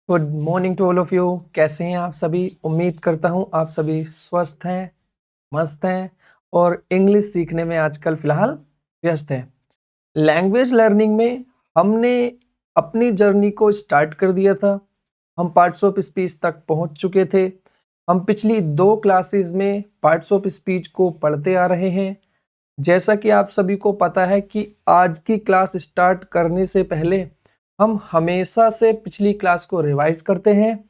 Good morning to all of you. कैसे हैं आप सभी? उम्मीद करता हूं आप सभी स्वस्थ हैं, मस्त हैं और इंग्लिश सीखने में आजकल फिलहाल व्यस्त हैं। लैंग्वेज लर्निंग में हमने अपनी जर्नी को स्टार्ट कर दिया था। हम पार्ट्स ऑफ स्पीच तक पहुंच चुके थे। हम पिछली 2 क्लासेस में पार्ट्स ऑफ स्पीच को पढ़ते आ रहे हैं। जैसा कि आप सभी को पता है कि आज की क्लास स्टार्ट करने से पहले हम हमेशा से पिछली क्लास को रिवाइज करते हैं।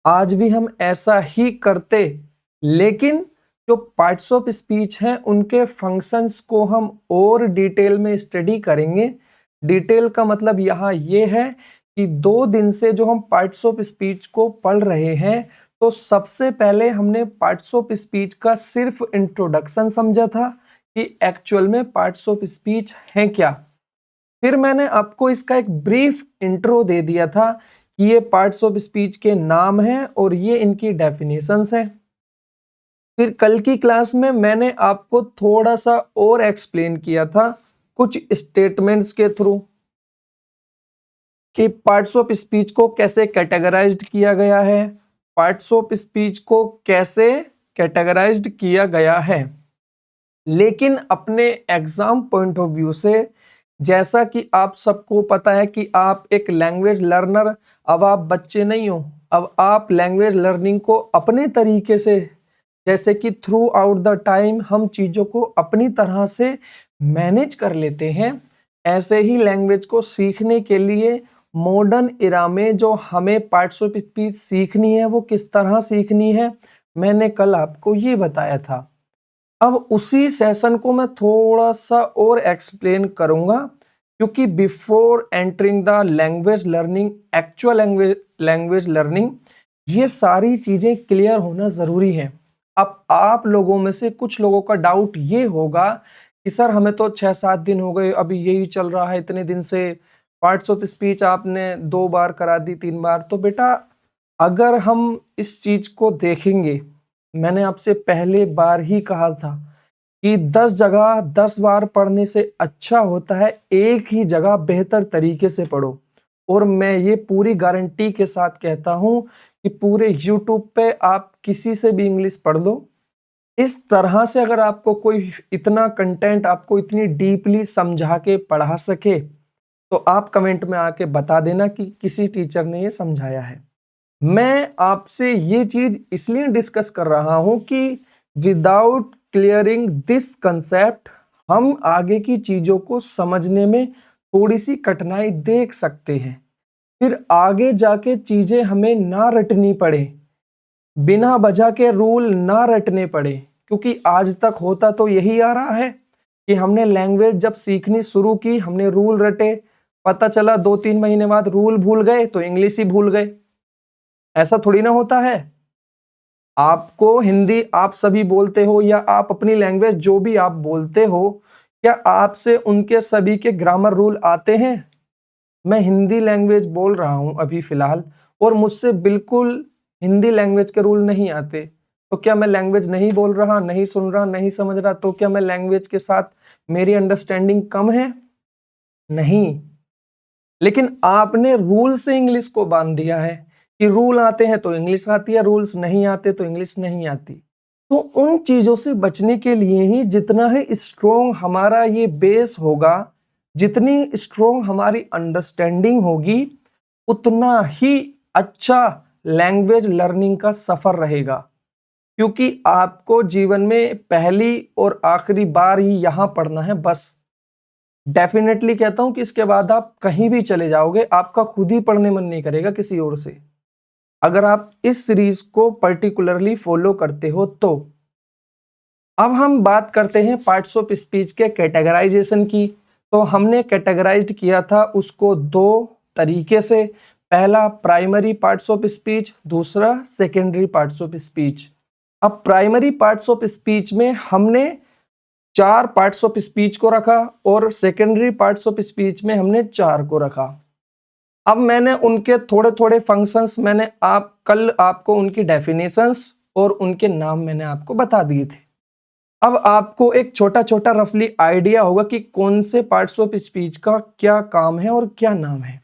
आज भी हम ऐसा ही करते, लेकिन जो पार्ट्स ऑफ स्पीच हैं उनके फंक्शंस को हम और डिटेल में स्टडी करेंगे। डिटेल का मतलब यहाँ ये है कि 2 दिन से जो हम पार्ट्स ऑफ स्पीच को पढ़ रहे हैं, तो सबसे पहले हमने पार्ट्स ऑफ स्पीच का सिर्फ इंट्रोडक्शन समझा था कि एक्चुअल में पार्ट्स ऑफ स्पीच हैं क्या। फिर मैंने आपको इसका एक ब्रीफ इंट्रो दे दिया था कि ये पार्ट्स ऑफ स्पीच के नाम हैं और ये इनकी डेफिनेशंस हैं। फिर कल की क्लास में मैंने आपको थोड़ा सा और एक्सप्लेन किया था कुछ स्टेटमेंट्स के थ्रू कि पार्ट्स ऑफ स्पीच को कैसे कैटेगराइज्ड किया गया है, पार्ट्स ऑफ स्पीच को कैसे कैटेगराइज्ड किया गया है। लेकिन अपने एग्जाम पॉइंट ऑफ व्यू से, जैसा कि आप सबको पता है कि आप एक लैंग्वेज लर्नर, अब आप बच्चे नहीं हो, अब आप लैंग्वेज लर्निंग को अपने तरीके से, जैसे कि थ्रू आउट द टाइम हम चीज़ों को अपनी तरह से मैनेज कर लेते हैं, ऐसे ही लैंग्वेज को सीखने के लिए मॉडर्न इरा में जो हमें पार्ट्स ऑफ स्पीच सीखनी है वो किस तरह सीखनी है, मैंने कल आपको ये बताया था। अब उसी सेशन को मैं थोड़ा सा और एक्सप्लेन करूंगा, क्योंकि before entering the language learning, actual language learning, ये सारी चीजें क्लियर होना जरूरी है। अब आप लोगों में से कुछ लोगों का डाउट ये होगा कि सर हमें तो 6-7 दिन हो गए, अभी यही चल रहा है, इतने दिन से पार्ट्स ऑफ स्पीच आपने 2 बार करा दी, 3 बार। तो बेटा, अगर हम इस चीज को देखेंगे, मैंने आपसे पहले बार ही कहा था कि 10 जगह 10 बार पढ़ने से अच्छा होता है एक ही जगह बेहतर तरीके से पढ़ो। और मैं ये पूरी गारंटी के साथ कहता हूं कि पूरे YouTube पे आप किसी से भी इंग्लिश पढ़ लो, इस तरह से अगर आपको कोई इतना कंटेंट आपको इतनी डीपली समझा के पढ़ा सके, तो आप कमेंट में आके बता देना कि किसी टीचर ने ये समझाया है। मैं आपसे ये चीज इसलिए डिस्कस कर रहा हूं कि विदाउट क्लियरिंग दिस कंसेप्ट हम आगे की चीजों को समझने में थोड़ी सी कठिनाई देख सकते हैं। फिर आगे जाके चीजें हमें ना रटनी पड़े, बिना वजह के रूल ना रटने पड़े। क्योंकि आज तक होता तो यही आ रहा है कि हमने लैंग्वेज जब सीखनी शुरू की, हमने रूल रटे, पता चला 2-3 महीने बाद रूल भूल गए तो इंग्लिश ही भूल गए। ऐसा थोड़ी ना होता है। आपको हिंदी आप सभी बोलते हो, या आप अपनी लैंग्वेज जो भी आप बोलते हो, क्या आपसे उनके सभी के ग्रामर रूल आते हैं? मैं हिंदी लैंग्वेज बोल रहा हूं अभी फिलहाल, और मुझसे बिल्कुल हिंदी लैंग्वेज के रूल नहीं आते। तो क्या मैं लैंग्वेज नहीं बोल रहा, नहीं सुन रहा, नहीं समझ रहा? तो क्या मैं लैंग्वेज के साथ मेरी अंडरस्टैंडिंग कम है? नहीं। लेकिन आपने रूल से इंग्लिश को बांध दिया है कि रूल आते हैं तो इंग्लिश आती है, रूल्स नहीं आते तो इंग्लिश नहीं आती। तो उन चीजों से बचने के लिए ही जितना ही स्ट्रोंग हमारा ये बेस होगा, जितनी स्ट्रोंग हमारी अंडरस्टैंडिंग होगी, उतना ही अच्छा लैंग्वेज लर्निंग का सफर रहेगा। क्योंकि आपको जीवन में पहली और आखिरी बार ही यहां पढ़ना है बस। डेफिनेटली कहता हूं कि इसके बाद आप कहीं भी चले जाओगे, आपका खुद ही पढ़ने मन नहीं करेगा किसी और से, अगर आप इस सीरीज को पर्टिकुलरली फॉलो करते हो तो। अब हम बात करते हैं पार्ट्स ऑफ स्पीच के कैटेगराइजेशन की। तो हमने कैटेगराइज्ड किया था उसको 2 तरीके से। पहला प्राइमरी पार्ट्स ऑफ स्पीच, दूसरा सेकेंडरी पार्ट्स ऑफ स्पीच। अब प्राइमरी पार्ट्स ऑफ स्पीच में हमने 4 पार्ट्स ऑफ स्पीच को रखा और सेकेंडरी पार्ट्स ऑफ स्पीच में हमने 4 को रखा। अब मैंने उनके थोड़े थोड़े फंक्शंस, मैंने कल आपको उनकी डेफिनेशंस और उनके नाम मैंने आपको बता दिए थे। अब आपको एक छोटा छोटा रफली आइडिया होगा कि कौन से पार्ट्स ऑफ स्पीच का क्या काम है और क्या नाम है।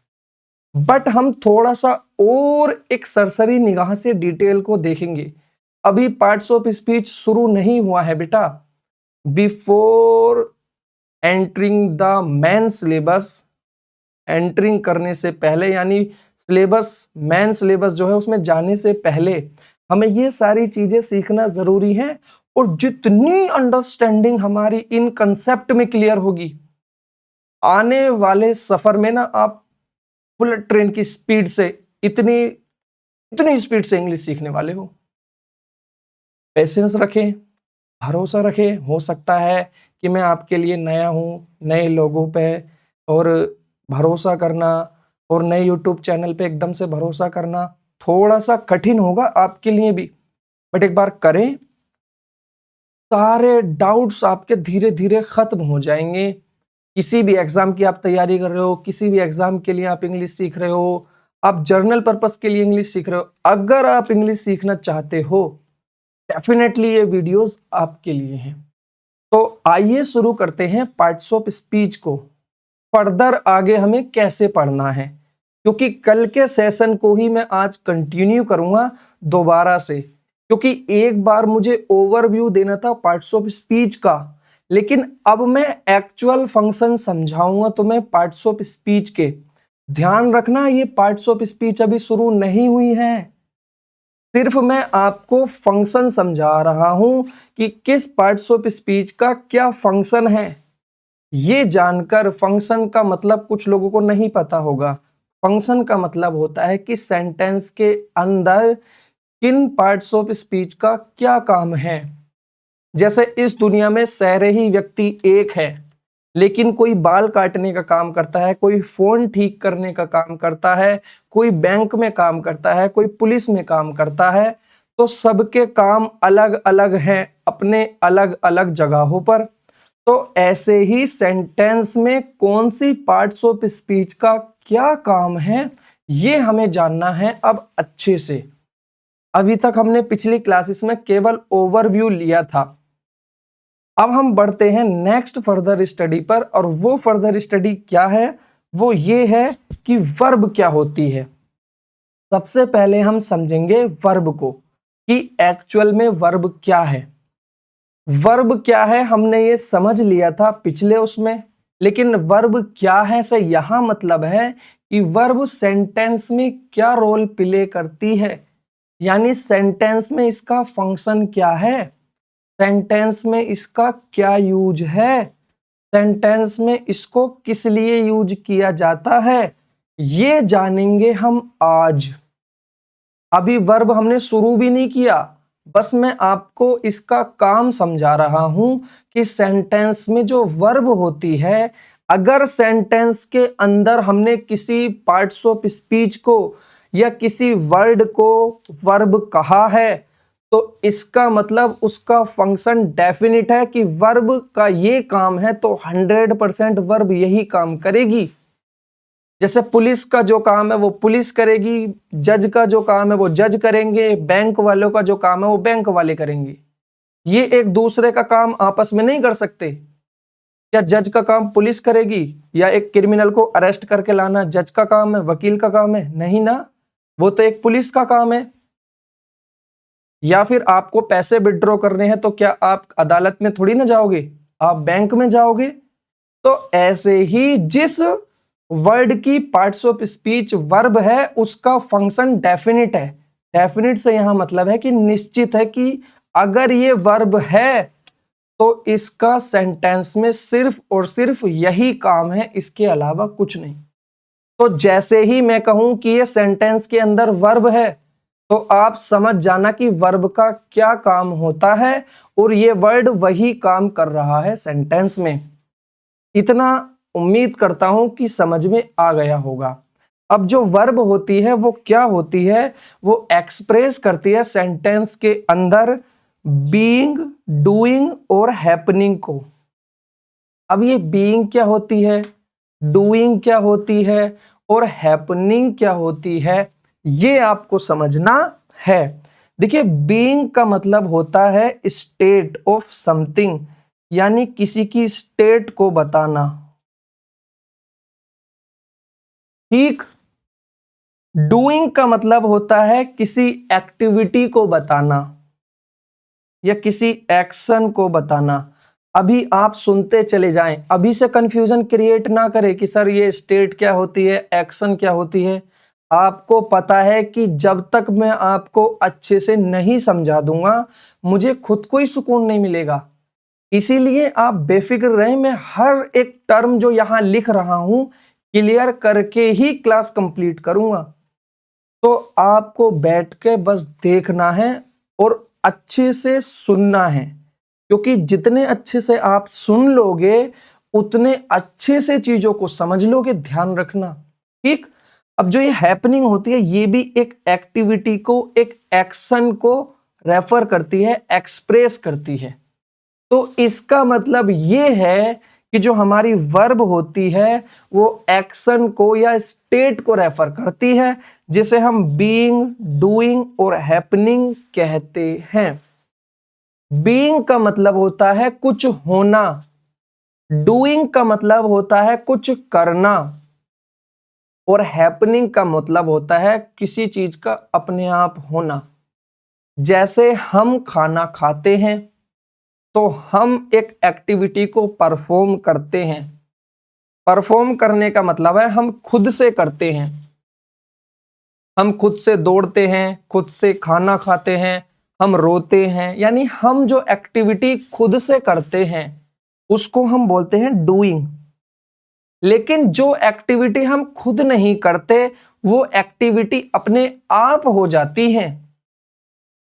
बट हम थोड़ा सा और एक सरसरी निगाह से डिटेल को देखेंगे। अभी पार्ट्स ऑफ स्पीच शुरू नहीं हुआ है बेटा। Before entering the main syllabus, entering करने से पहले यानी सिलेबस, मेन सिलेबस जो है उसमें जाने से पहले हमें ये सारी चीजें सीखना जरूरी है। और जितनी अंडरस्टैंडिंग हमारी इन कंसेप्ट में क्लियर होगी, आने वाले सफर में ना आप बुलेट ट्रेन की स्पीड से इतनी इतनी स्पीड से इंग्लिश सीखने वाले हो। पेशेंस रखें, भरोसा रखें। हो सकता है कि मैं आपके लिए नया हूँ, नए लोगों पे और भरोसा करना और नए यूट्यूब चैनल पे एकदम से भरोसा करना थोड़ा सा कठिन होगा आपके लिए भी, बट एक बार करें, सारे डाउट्स आपके धीरे धीरे खत्म हो जाएंगे। किसी भी एग्जाम की आप तैयारी कर रहे हो, किसी भी एग्जाम के लिए आप इंग्लिश सीख रहे हो, आप जर्नल पर्पस के लिए इंग्लिश सीख रहे हो, अगर आप इंग्लिश सीखना चाहते हो, डेफिनेटली ये वीडियोस आपके लिए हैं। तो आइए शुरू करते हैं पार्ट्स ऑफ स्पीच को। फर्दर आगे हमें कैसे पढ़ना है, क्योंकि कल के सेशन को ही मैं आज कंटिन्यू करूंगा दोबारा से, क्योंकि एक बार मुझे ओवरव्यू देना था पार्ट्स ऑफ स्पीच का, लेकिन अब मैं एक्चुअल फंक्शन समझाऊंगा तुम्हें पार्ट्स ऑफ स्पीच के। ध्यान रखना, ये पार्ट्स ऑफ स्पीच अभी शुरू नहीं हुई है, सिर्फ मैं आपको फंक्शन समझा रहा हूं कि किस पार्ट्स ऑफ स्पीच का क्या फंक्शन है। ये जानकर, फंक्शन का मतलब कुछ लोगों को नहीं पता होगा। फंक्शन का मतलब होता है कि सेंटेंस के अंदर किन पार्ट्स ऑफ स्पीच का क्या काम है। जैसे इस दुनिया में सारे ही व्यक्ति एक है, लेकिन कोई बाल काटने का काम करता है, कोई फोन ठीक करने का काम करता है, कोई बैंक में काम करता है, कोई पुलिस में काम करता है, तो सबके काम अलग अलग हैं अपने अलग अलग जगहों पर। तो ऐसे ही सेंटेंस में कौन सी पार्ट्स ऑफ स्पीच का क्या काम है, ये हमें जानना है अब अच्छे से। अभी तक हमने पिछली क्लासेस में केवल ओवरव्यू लिया था। अब हम बढ़ते हैं नेक्स्ट फर्दर स्टडी पर, और वो फर्दर स्टडी क्या है, वो ये है कि वर्ब क्या होती है। सबसे पहले हम समझेंगे वर्ब को कि एक्चुअल में वर्ब क्या है। वर्ब क्या है हमने ये समझ लिया था पिछले उसमें, लेकिन वर्ब क्या है से यहां मतलब है कि वर्ब सेंटेंस में क्या रोल प्ले करती है, यानी सेंटेंस में इसका फंक्शन क्या है, सेंटेंस में इसका क्या यूज है, सेंटेंस में इसको किस लिए यूज किया जाता है, ये जानेंगे हम आज। अभी वर्ब हमने शुरू भी नहीं किया, बस मैं आपको इसका काम समझा रहा हूं कि सेंटेंस में जो वर्ब होती है, अगर सेंटेंस के अंदर हमने किसी पार्ट्स ऑफ स्पीच को या किसी वर्ड को वर्ब कहा है, तो इसका मतलब उसका फंक्शन डेफिनिट है कि वर्ब का ये काम है, तो 100% वर्ब यही काम करेगी। जैसे पुलिस का जो काम है वो पुलिस करेगी, जज का जो काम है वो जज करेंगे, बैंक वालों का जो काम है वो बैंक वाले करेंगे। ये एक दूसरे का काम आपस में नहीं कर सकते। क्या जज का काम पुलिस करेगी, या एक क्रिमिनल को अरेस्ट करके लाना जज का काम है, वकील का काम है? नहीं ना, वो तो एक पुलिस का काम है। या फिर आपको पैसे विड्रॉ करने हैं, तो क्या आप अदालत में थोड़ी ना जाओगे, आप बैंक में जाओगे। तो ऐसे ही जिस वर्ड की पार्ट्स ऑफ स्पीच वर्ब है, उसका फंक्शन डेफिनिट है। डेफिनिट से यहां मतलब है कि निश्चित है कि अगर ये वर्ब है तो इसका सेंटेंस में सिर्फ और सिर्फ यही काम है, इसके अलावा कुछ नहीं। तो जैसे ही मैं कहूं कि ये सेंटेंस के अंदर वर्ब है, तो आप समझ जाना कि वर्ब का क्या काम होता है, और ये वर्ड वही काम कर रहा है सेंटेंस में। इतना उम्मीद करता हूं कि समझ में आ गया होगा। अब जो वर्ब होती है वो क्या होती है, वो एक्सप्रेस करती है सेंटेंस के अंदर बीइंग, डूइंग और हैपनिंग को। अब ये बीइंग क्या होती है, डूइंग क्या होती है और हैपनिंग क्या होती है, ये आपको समझना है। देखिए, बीइंग का मतलब होता है स्टेट ऑफ समथिंग, यानी किसी की स्टेट को बताना। ठीक, डूइंग का मतलब होता है किसी एक्टिविटी को बताना या किसी एक्शन को बताना। अभी आप सुनते चले जाएं, अभी से कंफ्यूजन क्रिएट ना करें कि सर ये स्टेट क्या होती है, एक्शन क्या होती है। आपको पता है कि जब तक मैं आपको अच्छे से नहीं समझा दूंगा, मुझे खुद को ही सुकून नहीं मिलेगा। इसीलिए आप बेफिक्र रहें, मैं हर एक टर्म जो यहां लिख रहा हूं क्लियर करके ही क्लास कंप्लीट करूंगा। तो आपको बैठ के बस देखना है और अच्छे से सुनना है, क्योंकि जितने अच्छे से आप सुन लोगे उतने अच्छे से चीजों को समझ लोगे। ध्यान रखना, ठीक। अब जो ये हैपनिंग होती है, ये भी एक एक्टिविटी को, एक एक्शन को रेफर करती है, एक्सप्रेस करती है। तो इसका मतलब ये है कि जो हमारी वर्ब होती है वो एक्शन को या स्टेट को रेफर करती है, जिसे हम बीइंग, डूइंग और हैपनिंग कहते हैं। बीइंग का मतलब होता है कुछ होना, डूइंग का मतलब होता है कुछ करना, और हैपनिंग का मतलब होता है किसी चीज का अपने आप होना। जैसे हम खाना खाते हैं तो हम एक एक्टिविटी को परफॉर्म करते हैं। परफॉर्म करने का मतलब है हम खुद से करते हैं, हम खुद से दौड़ते हैं, खुद से खाना खाते हैं, हम रोते हैं, यानी हम जो एक्टिविटी खुद से करते हैं उसको हम बोलते हैं डूइंग। लेकिन जो एक्टिविटी हम खुद नहीं करते वो एक्टिविटी अपने आप हो जाती है।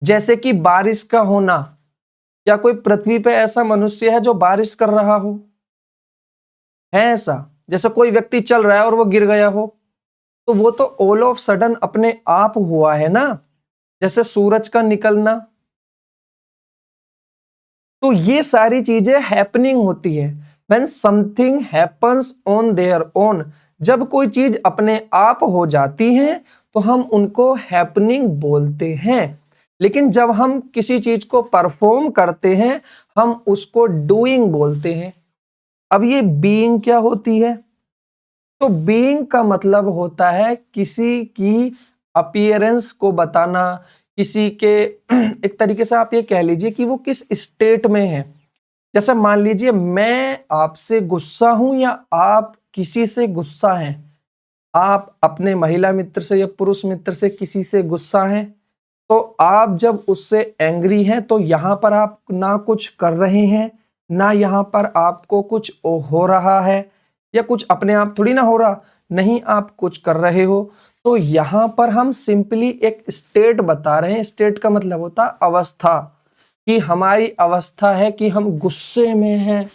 जैसे कि बारिश का होना, या कोई पृथ्वी पे ऐसा मनुष्य है जो बारिश कर रहा हो? है ऐसा? जैसे कोई व्यक्ति चल रहा है और वो गिर गया हो, तो वो तो ऑल ऑफ सडन अपने आप हुआ है ना, जैसे सूरज का निकलना। तो ये सारी चीजें हैपनिंग होती है। When something happens on their own, जब कोई चीज अपने आप हो जाती है तो हम उनको हैपनिंग बोलते हैं। लेकिन जब हम किसी चीज को परफॉर्म करते हैं हम उसको डूइंग बोलते हैं। अब ये बीइंग क्या होती है? तो बीइंग का मतलब होता है किसी की अपीयरेंस को बताना, किसी के एक तरीके से आप ये कह लीजिए कि वो किस स्टेट में है। जैसे मान लीजिए मैं आपसे गुस्सा हूं या आप किसी से गुस्सा हैं, आप अपने महिला मित्र से या पुरुष मित्र से किसी से गुस्सा हैं, तो आप जब उससे एंग्री हैं तो यहां पर आप ना कुछ कर रहे हैं, ना यहां पर आपको कुछ हो रहा है, या कुछ अपने आप थोड़ी ना हो रहा, नहीं आप कुछ कर रहे हो। तो यहां पर हम सिंपली एक स्टेट बता रहे हैं। स्टेट का मतलब होता है अवस्था, कि हमारी अवस्था है कि हम गुस्से में हैं।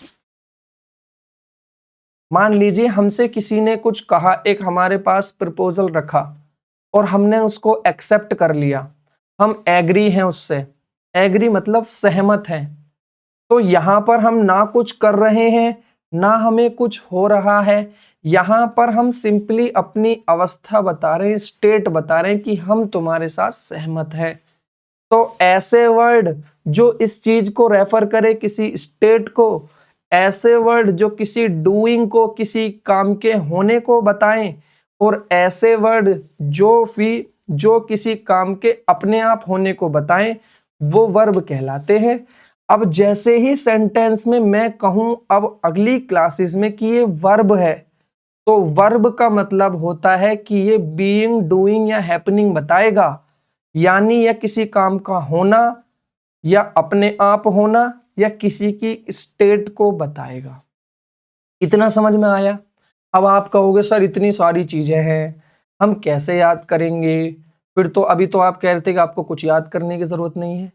मान लीजिए हमसे किसी ने कुछ कहा, एक हमारे पास प्रपोजल रखा और हमने उसको एक्सेप्ट कर लिया, हम एग्री हैं उससे। एग्री मतलब सहमत हैं। तो यहां पर हम ना कुछ कर रहे हैं, ना हमें कुछ हो रहा है, यहां पर हम सिंपली अपनी अवस्था बता रहे हैं, स्टेट बता रहे हैं कि हम तुम्हारे साथ सहमत हैं। तो ऐसे वर्ड जो इस चीज को रेफर करे, किसी स्टेट को, ऐसे वर्ड जो किसी डूइंग को, किसी काम के होने को बताएं, और ऐसे वर्ड जो किसी काम के अपने आप होने को बताएं, वो वर्ब कहलाते हैं। अब जैसे ही सेंटेंस में मैं कहूं अब अगली क्लासेस में कि ये वर्ब है, तो वर्ब का मतलब होता है कि ये बीइंग, डूइंग या हैपनिंग बताएगा। यानी यह किसी काम का होना या अपने आप होना या किसी की स्टेट को बताएगा। इतना समझ में आया? अब आप कहोगे सर इतनी सारी चीजें हैं, हम कैसे याद करेंगे? फिर तो अभी तो आप कह रहे थे कि आपको कुछ याद करने की जरूरत नहीं है।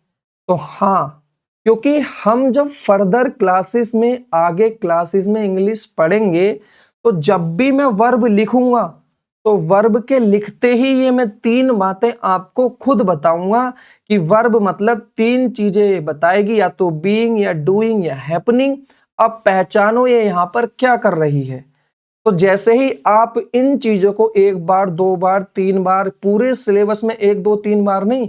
तो हाँ, क्योंकि हम जब फर्दर क्लासेस में, आगे क्लासेस में इंग्लिश पढ़ेंगे, तो जब भी मैं वर्ब लिखूंगा तो वर्ब के लिखते ही ये मैं तीन बातें आपको खुद बताऊंगा कि वर्ब मतलब तीन चीजें बताएगी, या तो बीइंग या डूइंग या हैपनिंग। अब पहचानो ये यहां पर क्या कर रही है। तो जैसे ही आप इन चीजों को एक बार, दो बार, तीन बार, पूरे सिलेबस में एक दो तीन बार नहीं,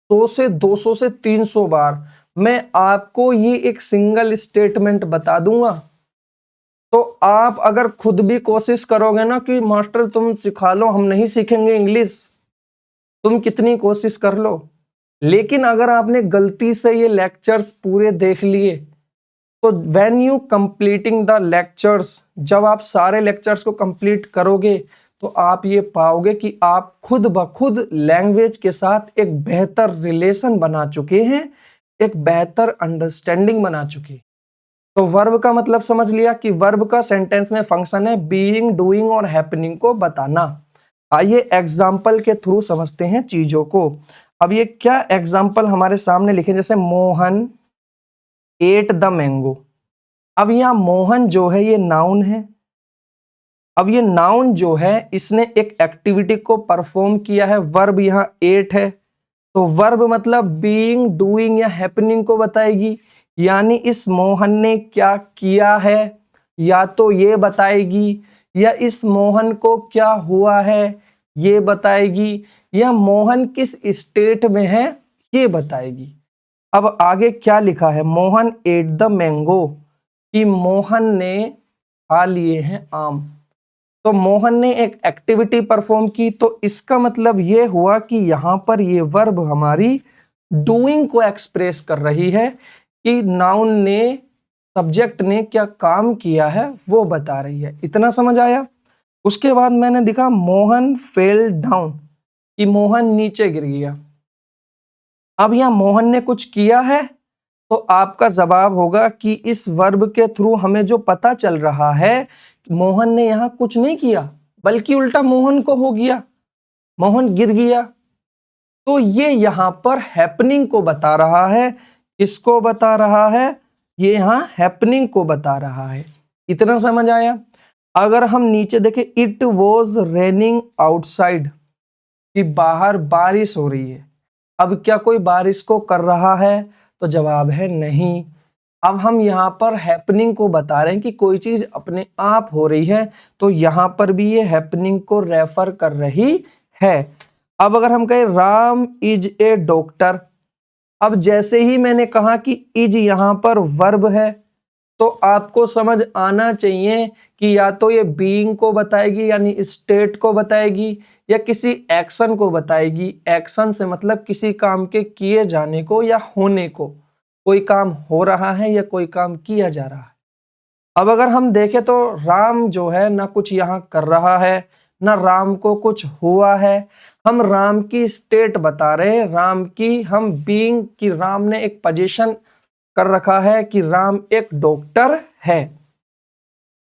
100 से 200 से 300 बार मैं आपको ये एक सिंगल स्टेटमेंट बता दूंगा, तो आप अगर खुद भी कोशिश करोगे ना कि मास्टर तुम सिखा लो, हम नहीं सीखेंगे इंग्लिश, तुम कितनी कोशिश कर लो, लेकिन अगर आपने गलती से ये लेक्चर्स पूरे देख लिए तो when you completing the lectures, जब आप सारे लेक्चर्स को कंप्लीट करोगे तो आप ये पाओगे कि आप खुद ब खुद लैंग्वेज के साथ एक बेहतर रिलेशन बना चुके हैं, एक बेहतर अंडरस्टैंडिंग बना चुके हैं। तो वर्ब का मतलब समझ लिया कि वर्ब का सेंटेंस में फंक्शन है बीइंग, डूइंग और हैपनिंग को बताना। आइए एग्जाम्पल के थ्रू समझते हैं चीजों को। अब ये क्या एग्जाम्पल हमारे सामने लिखे, जैसे मोहन एट द मैंगो। अब यहाँ मोहन जो है ये नाउन है। अब ये नाउन जो है इसने एक एक्टिविटी को परफॉर्म किया है, वर्ब यहाँ एट है, तो वर्ब मतलब बीइंग, डूइंग या हैपनिंग को बताएगी। यानी इस मोहन ने क्या किया है या तो ये बताएगी, या इस मोहन को क्या हुआ है ये बताएगी, या मोहन किस स्टेट में है ये बताएगी। अब आगे क्या लिखा है, मोहन एट द मैंगो, कि मोहन ने खा लिए हैं आम। तो मोहन ने एक एक्टिविटी परफॉर्म की, तो इसका मतलब ये हुआ कि यहाँ पर ये वर्ब हमारी डूइंग को एक्सप्रेस कर रही है, कि नाउन ने, सब्जेक्ट ने क्या काम किया है वो बता रही है। इतना समझ आया। उसके बाद मैंने दिखा मोहन फेल डाउन, कि मोहन नीचे गिर गया। अब यहाँ मोहन ने कुछ किया है, तो आपका जवाब होगा कि इस वर्ब के थ्रू हमें जो पता चल रहा है, मोहन ने यहाँ कुछ नहीं किया बल्कि उल्टा मोहन को हो गया, मोहन गिर गया। तो ये यहाँ पर हैपनिंग को बता रहा है। किसको बता रहा है, ये यहाँ हैपनिंग को बता रहा है। इतना समझ आया। अगर हम नीचे देखें, इट वॉज रेनिंग आउटसाइड, कि बाहर बारिश हो रही है। अब क्या कोई बारिश को कर रहा है, तो जवाब है नहीं। अब हम यहाँ पर हैपनिंग को बता रहे हैं कि कोई चीज अपने आप हो रही है, तो यहाँ पर भी ये हैपनिंग को रेफर कर रही है। अब अगर हम कहें राम इज ए डॉक्टर, अब जैसे ही मैंने कहा कि इज यहाँ पर वर्ब है, तो आपको समझ आना चाहिए कि या तो ये बीइंग को बताएगी यानी स्टेट को बताएगी, या किसी एक्शन को बताएगी। एक्शन से मतलब किसी काम के किए जाने को या होने को, कोई काम हो रहा है या कोई काम किया जा रहा है। अब अगर हम देखें तो राम जो है ना कुछ यहाँ कर रहा है, ना राम को कुछ हुआ है। हम राम की स्टेट बता रहे हैं, राम की हम बीइंग, की राम ने एक पोजीशन कर रखा है, कि राम एक डॉक्टर है।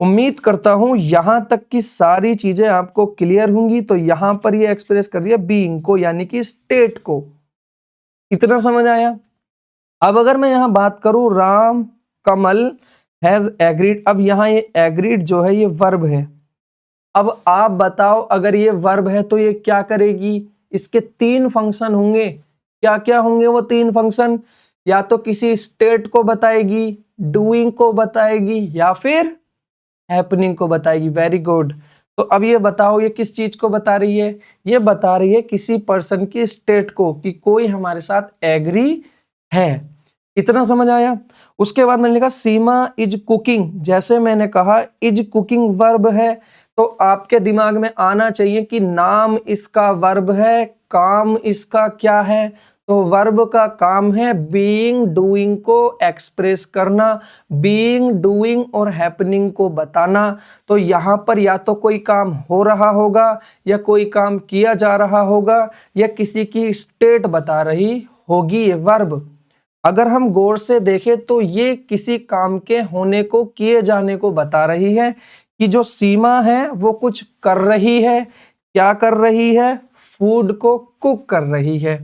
उम्मीद करता हूं यहां तक की सारी चीजें आपको क्लियर होंगी। तो यहां पर ये एक्सप्रेस कर रही है बीइंग को यानी कि स्टेट को। इतना समझ आया। अब अगर मैं यहां बात करूं, राम कमल हैज एग्रीड। अब यहां ये एग्रीड जो है ये वर्ब है। अब आप बताओ, अगर ये वर्ब है तो ये क्या करेगी, इसके तीन फंक्शन होंगे। क्या क्या होंगे वो तीन फंक्शन, या तो किसी स्टेट को बताएगी, डूइंग को बताएगी, या फिर हैपनिंग को बताएगी। Very good. तो अब ये बताओ ये किस चीज को बता रही है, ये बता रही है किसी पर्सन की स्टेट को, कि कोई हमारे साथ एग्री है। इतना समझ आया। उसके बाद मैंने लिखा सीमा इज कुकिंग। जैसे मैंने कहा इज कुकिंग वर्ब है, तो आपके दिमाग में आना चाहिए कि नाम इसका वर्ब है, काम इसका क्या है। तो वर्ब का काम है बीइंग, डूइंग को एक्सप्रेस करना, बीइंग, डूइंग और हैपनिंग को बताना। तो यहाँ पर या तो कोई काम हो रहा होगा, या कोई काम किया जा रहा होगा, या किसी की स्टेट बता रही होगी ये वर्ब। अगर हम गौर से देखें तो ये किसी काम के होने को, किए जाने को बता रही है, कि जो सीमा है वो कुछ कर रही है। क्या कर रही है, फूड को कुक कर रही है।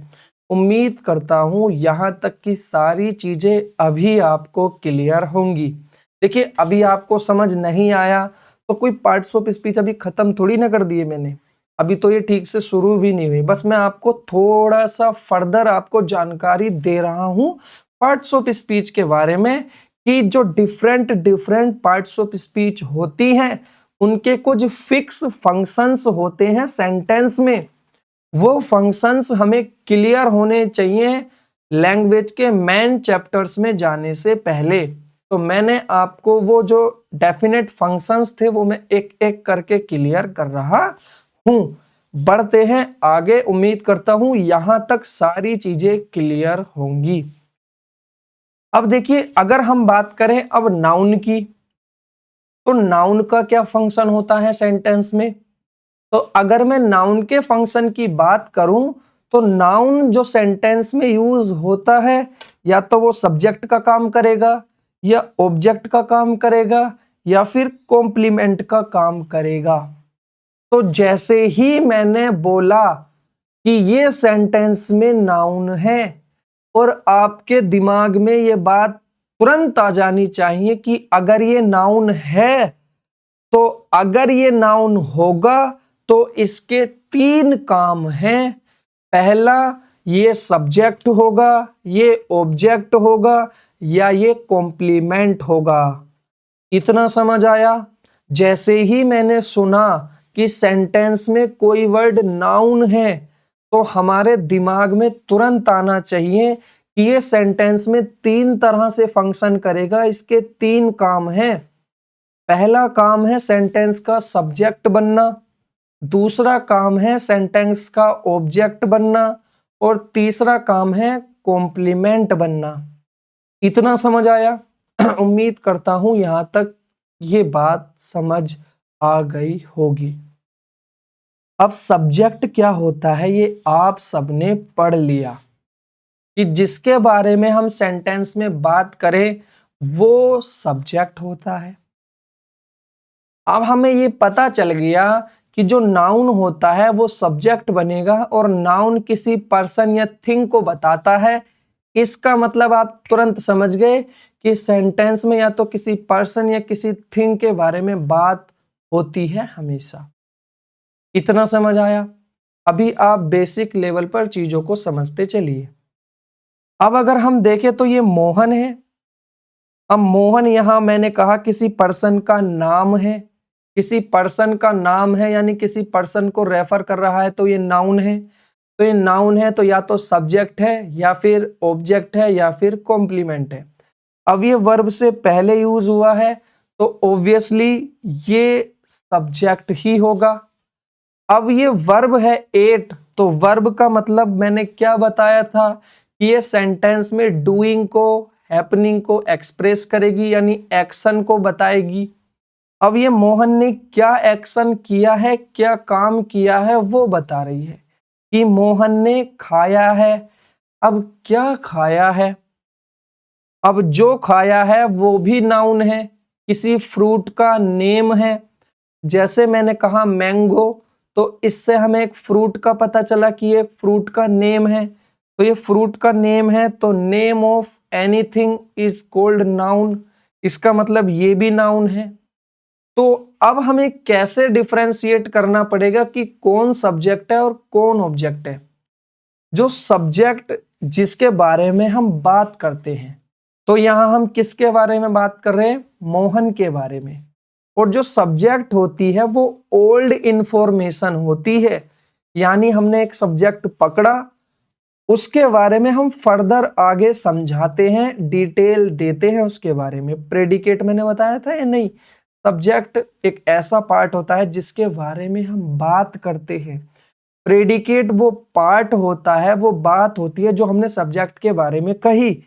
उम्मीद करता हूं यहां तक की सारी चीजें अभी आपको क्लियर होंगी। देखिए अभी आपको समझ नहीं आया तो कोई पार्ट्स ऑफ स्पीच अभी खत्म थोड़ी ना कर दिए मैंने, अभी तो ये ठीक से शुरू भी नहीं हुई। बस मैं आपको थोड़ा सा फर्दर आपको जानकारी दे रहा हूं पार्ट्स ऑफ स्पीच के बारे में, कि जो डिफरेंट पार्ट्स ऑफ स्पीच होती हैं उनके कुछ फिक्स फंक्शंस होते हैं सेंटेंस में। वो फंक्शंस हमें क्लियर होने चाहिए लैंग्वेज के मेन चैप्टर्स में जाने से पहले। तो मैंने आपको वो जो डेफिनेट फंक्शंस थे वो मैं एक एक करके क्लियर कर रहा हूं। बढ़ते हैं आगे, उम्मीद करता हूं यहां तक सारी चीजें क्लियर होंगी। अब देखिए, अगर हम बात करें अब नाउन की, तो नाउन का क्या फंक्शन होता है सेंटेंस में। तो अगर मैं नाउन के फंक्शन की बात करूं, तो नाउन जो सेंटेंस में यूज होता है, या तो वो सब्जेक्ट का काम करेगा, या ऑब्जेक्ट का काम करेगा, या फिर कॉम्प्लीमेंट का काम करेगा। तो जैसे ही मैंने बोला कि ये सेंटेंस में नाउन है, और आपके दिमाग में ये बात तुरंत आ जानी चाहिए कि अगर ये नाउन है, तो अगर ये नाउन होगा तो इसके 3 काम हैं। पहला, ये सब्जेक्ट होगा, ये ऑब्जेक्ट होगा, या ये कॉम्प्लीमेंट होगा। इतना समझ आया। जैसे ही मैंने सुना कि सेंटेंस में कोई वर्ड नाउन है, तो हमारे दिमाग में तुरंत आना चाहिए कि ये सेंटेंस में 3 तरह से फंक्शन करेगा, इसके 3 काम हैं। पहला काम है सेंटेंस का सब्जेक्ट बनना, दूसरा काम है सेंटेंस का ऑब्जेक्ट बनना, और तीसरा काम है कॉम्प्लीमेंट बनना। इतना समझ आया? उम्मीद करता हूं यहां तक ये बात समझ आ गई होगी। अब सब्जेक्ट क्या होता है ये आप सबने पढ़ लिया, कि जिसके बारे में हम सेंटेंस में बात करें वो सब्जेक्ट होता है। अब हमें ये पता चल गया कि जो नाउन होता है वो सब्जेक्ट बनेगा, और नाउन किसी पर्सन या थिंग को बताता है। इसका मतलब आप तुरंत समझ गए कि सेंटेंस में या तो किसी पर्सन या किसी थिंग के बारे में बात होती है हमेशा। इतना समझ आया? अभी आप बेसिक लेवल पर चीजों को समझते चलिए। अब अगर हम देखें तो ये मोहन है। अब मोहन यहां मैंने कहा किसी पर्सन का नाम है, किसी पर्सन का नाम है यानी किसी पर्सन को रेफर कर रहा है, तो ये नाउन है। तो ये नाउन है तो या तो सब्जेक्ट है, या फिर ऑब्जेक्ट है, या फिर कॉम्प्लीमेंट है। अब ये वर्ब से पहले यूज हुआ है, तो ऑब्वियसली ये सब्जेक्ट ही होगा। अब ये वर्ब है एट, तो वर्ब का मतलब मैंने क्या बताया था कि ये सेंटेंस में डूइंग को, हैपनिंग को एक्सप्रेस करेगी, यानी एक्शन को बताएगी। अब ये मोहन ने क्या एक्शन किया है, क्या काम किया है, वो बता रही है कि मोहन ने खाया है। अब क्या खाया है? अब जो खाया है वो भी नाउन है, किसी फ्रूट का नेम है। जैसे मैंने कहा मैंगो, तो इससे हमें एक फ्रूट का पता चला कि ये फ्रूट का नेम है। तो ये फ्रूट का नेम है, तो name of anything is called noun. इसका मतलब ये भी नाउन है। तो अब हमें कैसे डिफरेंशिएट करना पड़ेगा कि कौन सब्जेक्ट है और कौन ऑब्जेक्ट है। जो सब्जेक्ट जिसके बारे में हम बात करते हैं, तो यहां हम किसके बारे में बात कर रहे हैं? मोहन के बारे में। और जो सब्जेक्ट होती है वो ओल्ड इंफॉर्मेशन होती है, यानी हमने एक सब्जेक्ट पकड़ा, उसके बारे में हम फर्दर आगे समझाते हैं, डिटेल देते हैं उसके बारे में। प्रेडिकेट मैंने बताया था या नहीं? सब्जेक्ट एक ऐसा पार्ट होता है जिसके बारे में हम बात करते हैं। प्रेडिकेट वो पार्ट होता है, वो बात होती है जो हमने सब्जेक्ट के बारे में कही।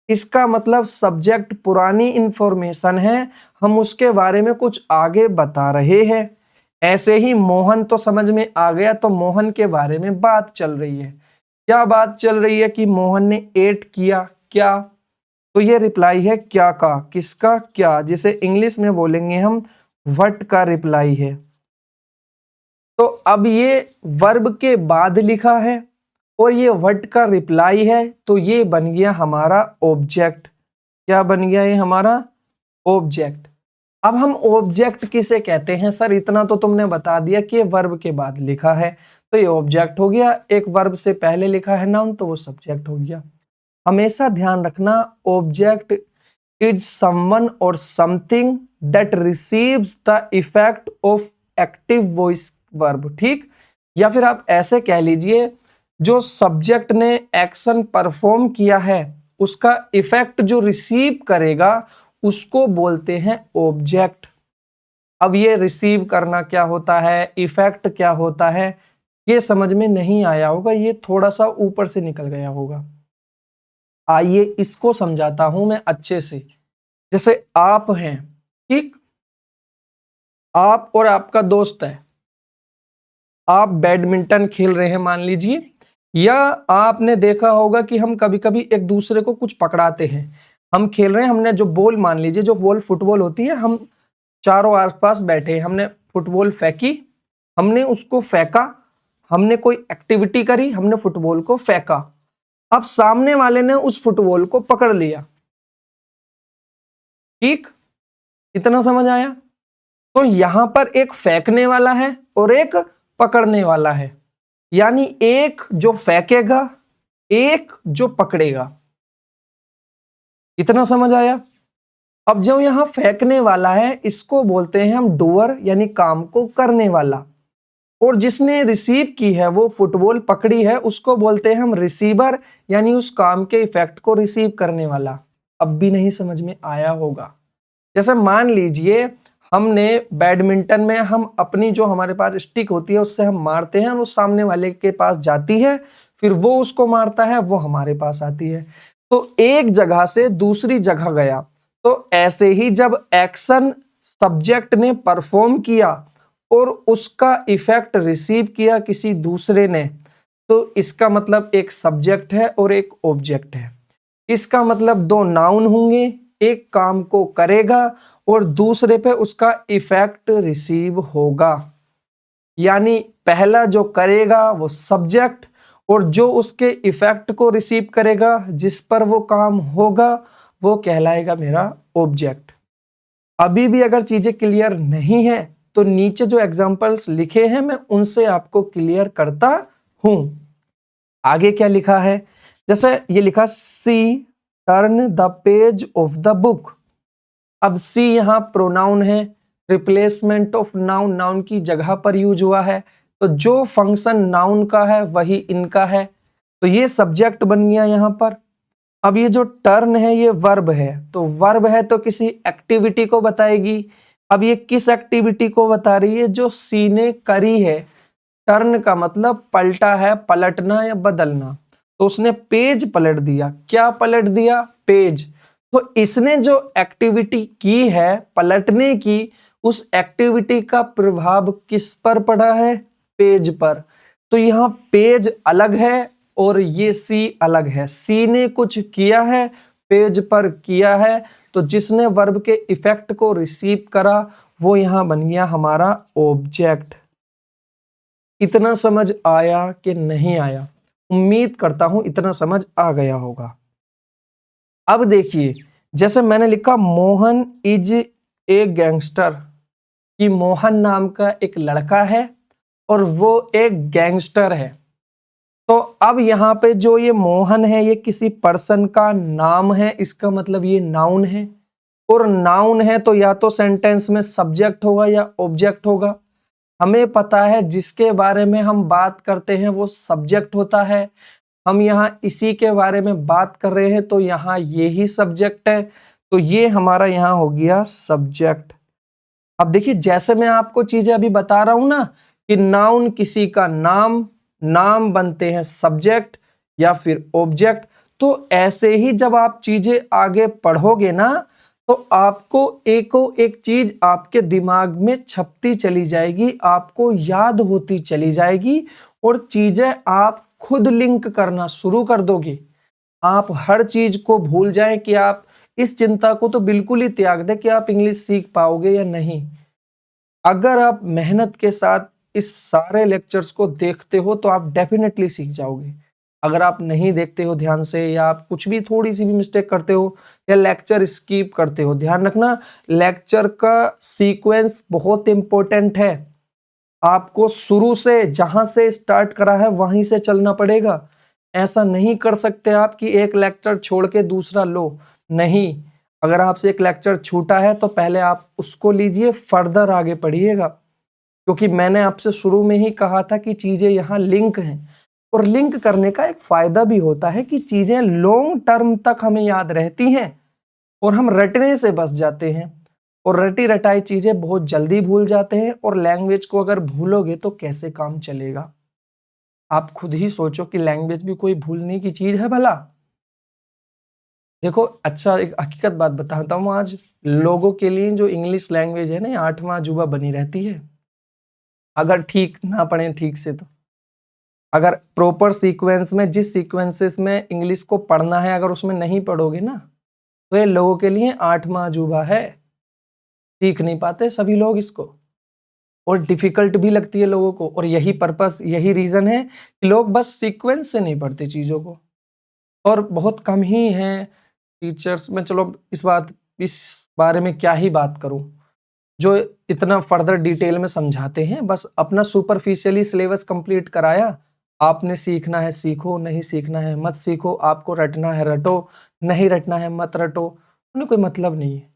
इसका मतलब सब्जेक्ट पुरानी इंफॉर्मेशन है, हम उसके बारे में कुछ आगे बता रहे हैं। ऐसे ही मोहन तो समझ में आ गया, तो मोहन के बारे में बात चल रही है। क्या बात चल रही है? कि मोहन ने एट किया। क्या? तो ये रिप्लाई है क्या का। किसका? क्या, जिसे इंग्लिश में बोलेंगे हम व्हाट का रिप्लाई है। तो अब ये वर्ब के बाद लिखा है और ये व्हाट का रिप्लाई है, तो ये बन गया हमारा ऑब्जेक्ट। क्या बन गया? ये हमारा ऑब्जेक्ट। अब हम ऑब्जेक्ट किसे कहते हैं? सर इतना तो तुमने बता दिया कि ये वर्ब के बाद लिखा है, तो ये ऑब्जेक्ट हो गया। एक वर्ब से पहले लिखा है नाउन, तो वो सब्जेक्ट हो गया। हमेशा ध्यान रखना, ऑब्जेक्ट इज समवन और something that receives the effect of active voice verb. ठीक, या फिर आप ऐसे कह लीजिए, जो सब्जेक्ट ने एक्शन परफॉर्म किया है उसका इफेक्ट जो रिसीव करेगा उसको बोलते हैं ऑब्जेक्ट। अब ये रिसीव करना क्या होता है, इफेक्ट क्या होता है, ये समझ में नहीं आया होगा, ये थोड़ा सा ऊपर से निकल गया होगा। आइए इसको समझाता हूं मैं अच्छे से। जैसे आप हैं, ठीक, आप और आपका दोस्त है, आप बैडमिंटन खेल रहे हैं मान लीजिए, या आपने देखा होगा कि हम कभी कभी एक दूसरे को कुछ पकड़ाते हैं। हम खेल रहे हैं, हमने जो बॉल, मान लीजिए जो बॉल फुटबॉल होती है, हम चारों आसपास बैठे, हमने फुटबॉल फेंकी, हमने उसको फेंका, हमने कोई एक्टिविटी करी, हमने फुटबॉल को फेंका। अब सामने वाले ने उस फुटबॉल को पकड़ लिया, ठीक, इतना समझ आया? तो यहां पर एक फेंकने वाला है और एक पकड़ने वाला है, यानी एक जो फेंकेगा, एक जो पकड़ेगा। इतना समझ आया? अब जो यहां फेंकने वाला है, इसको बोलते हैं हम डूअर, यानी काम को करने वाला। और जिसने रिसीव की है, वो फुटबॉल पकड़ी है, उसको बोलते हैं हम रिसीवर, यानी उस काम के इफेक्ट को रिसीव करने वाला। अब भी नहीं समझ में आया होगा? जैसे मान लीजिए हमने बैडमिंटन में, हम अपनी जो हमारे पास स्टिक होती है उससे हम मारते हैं, वो सामने वाले के पास जाती है, फिर वो उसको मारता है, वो हमारे पास आती है। तो एक जगह से दूसरी जगह गया। तो ऐसे ही जब एक्शन सब्जेक्ट ने परफॉर्म किया और उसका इफेक्ट रिसीव किया किसी दूसरे ने, तो इसका मतलब एक सब्जेक्ट है और एक ऑब्जेक्ट है। इसका मतलब दो नाउन होंगे, एक काम को करेगा और दूसरे पे उसका इफेक्ट रिसीव होगा। यानी पहला जो करेगा वो सब्जेक्ट, और जो उसके इफेक्ट को रिसीव करेगा, जिस पर वो काम होगा, वो कहलाएगा मेरा ऑब्जेक्ट। अभी भी अगर चीजें क्लियर नहीं है तो नीचे जो एग्जांपल्स लिखे हैं मैं उनसे आपको क्लियर करता हूं। आगे क्या लिखा है? जैसे ये लिखा, see turn the page of the book. अब सी यहाँ प्रोनाउन है, रिप्लेसमेंट ऑफ नाउन, नाउन की जगह पर यूज हुआ है, तो जो फंक्शन नाउन का है वही इनका है, तो ये सब्जेक्ट बन गया यहाँ पर। अब ये जो टर्न है ये वर्ब है, तो वर्ब है तो किसी एक्टिविटी को बताएगी। अब ये किस एक्टिविटी को बता रही है? जो सी ने करी है। टर्न का मतलब पलटा है, पलटना या बदलना, तो उसने पेज पलट दिया। क्या पलट दिया? पेज। तो इसने जो एक्टिविटी की है पलटने की, उस एक्टिविटी का प्रभाव किस पर पड़ा है? पेज पर। तो यहाँ पेज अलग है और ये सी अलग है। सी ने कुछ किया है, पेज पर किया है, तो जिसने वर्ब के इफेक्ट को रिसीव करा वो यहां बन गया हमारा ऑब्जेक्ट। इतना समझ आया कि नहीं आया? उम्मीद करता हूं इतना समझ आ गया होगा। अब देखिए, जैसे मैंने लिखा मोहन इज ए गैंगस्टर, कि मोहन नाम का एक लड़का है और वो एक गैंगस्टर है। तो अब यहाँ पे जो ये मोहन है ये किसी पर्सन का नाम है, इसका मतलब ये नाउन है। और नाउन है तो या तो सेंटेंस में सब्जेक्ट होगा या ऑब्जेक्ट होगा। हमें पता है जिसके बारे में हम बात करते हैं वो सब्जेक्ट होता है। हम यहाँ इसी के बारे में बात कर रहे हैं तो यहाँ ये ही सब्जेक्ट है, तो ये हमारा यहाँ हो गया सब्जेक्ट। अब देखिए, जैसे मैं आपको चीजें अभी बता रहा हूं ना, कि नाउन किसी का नाम, नाम बनते हैं सब्जेक्ट या फिर ऑब्जेक्ट, तो ऐसे ही जब आप चीजें आगे पढ़ोगे ना, तो आपको एक चीज आपके दिमाग में छपती चली जाएगी, आपको याद होती चली जाएगी, और चीजें आप खुद लिंक करना शुरू कर दोगे। आप हर चीज को भूल जाएं कि आप इस चिंता को तो बिल्कुल ही त्याग दें कि आप इंग्लिश सीख पाओगे या नहीं। अगर आप मेहनत के साथ इस सारे लेक्चर्स को देखते हो तो आप डेफिनेटली सीख जाओगे। अगर आप नहीं देखते हो ध्यान से, या आप कुछ भी थोड़ी सी भी मिस्टेक करते हो या लेक्चर स्किप करते हो, ध्यान रखना लेक्चर का सीक्वेंस बहुत इंपॉर्टेंट है। आपको शुरू से जहां से स्टार्ट करा है वहीं से चलना पड़ेगा। ऐसा नहीं कर सकते आप कि एक लेक्चर छोड़ के दूसरा लो, नहीं। अगर आपसे एक लेक्चर छूटा है तो पहले आप उसको लीजिए, फर्दर आगे पढ़िएगा, क्योंकि मैंने आपसे शुरू में ही कहा था कि चीजें यहाँ लिंक हैं। और लिंक करने का एक फायदा भी होता है कि चीजें लॉन्ग टर्म तक हमें याद रहती हैं। और हम रटने से बस जाते हैं और रटी रटाई चीजें बहुत जल्दी भूल जाते हैं। और लैंग्वेज को अगर भूलोगे तो कैसे काम चलेगा? आप खुद ही सोचो कि लैंग्वेज भी कोई भूलने की चीज है भला? देखो, अच्छा एक हकीकत बात बताता हूँ, आज लोगों के लिए जो इंग्लिश लैंग्वेज है ना, ये 8वां अजूबा बनी रहती है। अगर ठीक ना पढ़े ठीक से तो, अगर प्रॉपर सीक्वेंस में, जिस सीक्वेंसेस में इंग्लिश को पढ़ना है, अगर उसमें नहीं पढ़ोगे ना, तो ये लोगों के लिए 8वां अजूबा है। सीख नहीं पाते सभी लोग इसको, और डिफिकल्ट भी लगती है लोगों को। और यही पर्पस, यही रीजन है कि लोग बस सीक्वेंस से नहीं पढ़ते चीजों को। और बहुत कम ही हैं टीचर्स में, चलो इस बारे में क्या ही बात करूं, जो इतना फर्दर डिटेल में समझाते हैं। बस अपना सुपरफिशियली सिलेबस कंप्लीट कराया, आपने सीखना है सीखो, नहीं सीखना है मत सीखो, आपको रटना है रटो, नहीं रटना है मत रटो, उन्हें कोई मतलब नहीं है।